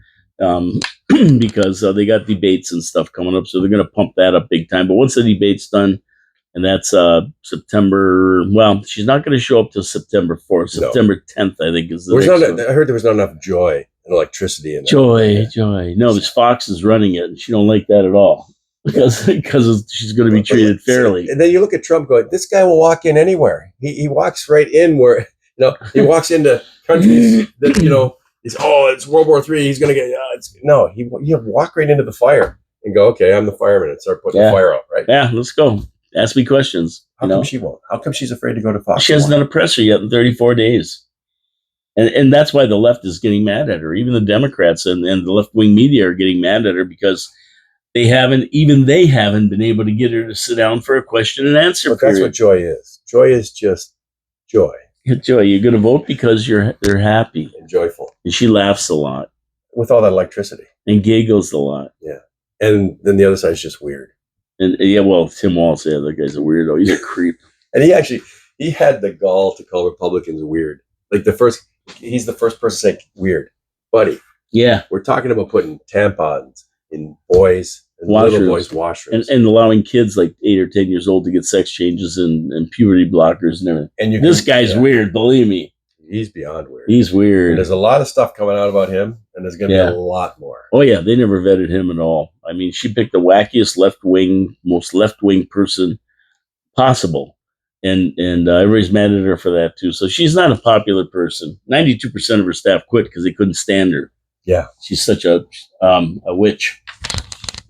because they got debates and stuff coming up, so they're going to pump that up big time. But once the debate's done, and that's September. Well, she's not going to show up till September 4th. September 10th, I think, is the next one.
I heard there was not enough joy and electricity in it.
Joy. No, this Fox is running it, and she don't like that at all. Because she's going to be treated fairly.
And then you look at Trump going, this guy will walk in anywhere. He walks right in where, he walks into countries that, it's World War III. He's going to get, you walk right into the fire and go, okay, I'm the fireman, and start putting the fire out, right?
Yeah, let's go. Ask me questions.
How come she won't? How come she's afraid to go to Fox?
She hasn't done a presser yet in 34 days. And that's why the left is getting mad at her. Even the Democrats and the left-wing media are getting mad at her because they haven't been able to get her to sit down for a question and answer.
But that's what joy is. Joy is just joy.
Joy, you're going to vote because they're happy.
and joyful
And she laughs a lot
with all that electricity.
and giggles a lot.
Yeah. And then the other side is just weird.
And yeah, well, Tim Walz, yeah, that guy's a weirdo. He's a creep.
And he had the gall to call Republicans weird. Like he's the first person to say weird. Buddy,
Yeah.
we're talking about putting tampons in boys and
Washrooms.
little boys' washrooms.
And allowing kids like 8 or 10 years old to get sex changes and puberty blockers and everything.
And
This guy's weird, believe me.
He's beyond weird.
He's
And
weird.
there's a lot of stuff coming out about him, and there's going to
Yeah.
be a lot more.
Oh, yeah, they never vetted him at all. I mean, she picked the wackiest most left-wing person possible. And everybody's mad at her for that, too. So she's not a popular person. 92% of her staff quit because they couldn't stand her.
Yeah.
She's such a witch.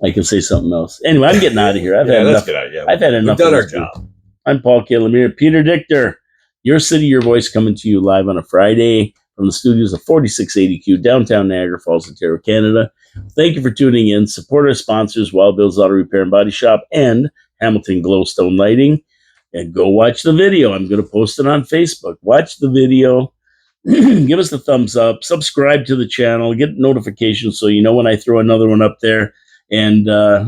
I can say something else. Anyway, I'm getting out of here. I've had enough.
Get out. Yeah,
I've had enough.
We've done
of
our
this, too.
job.
I'm Paul K. Lemire. Peter Dichter, Your City, Your Voice, coming to you live on a Friday from the studios of 4680Q, downtown Niagara Falls, Ontario, Canada. Thank you for tuning in. Support our sponsors, Wild Bill's Auto Repair and Body Shop and Hamilton Glowstone Lighting. And go watch the video. I'm going to post it on Facebook. Watch the video. Give us the thumbs up. Subscribe to the channel. Get notifications so you know when I throw another one up there. And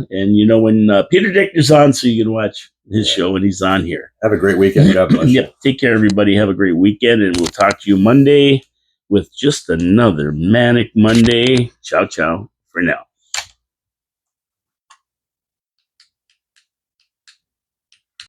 you know when Peter Dichter's on, so you can watch his show when he's on here.
Have a great weekend. God bless you.
Yep. Take care, everybody. Have a great weekend, and we'll talk to you Monday with just another manic Monday. Ciao, ciao for now.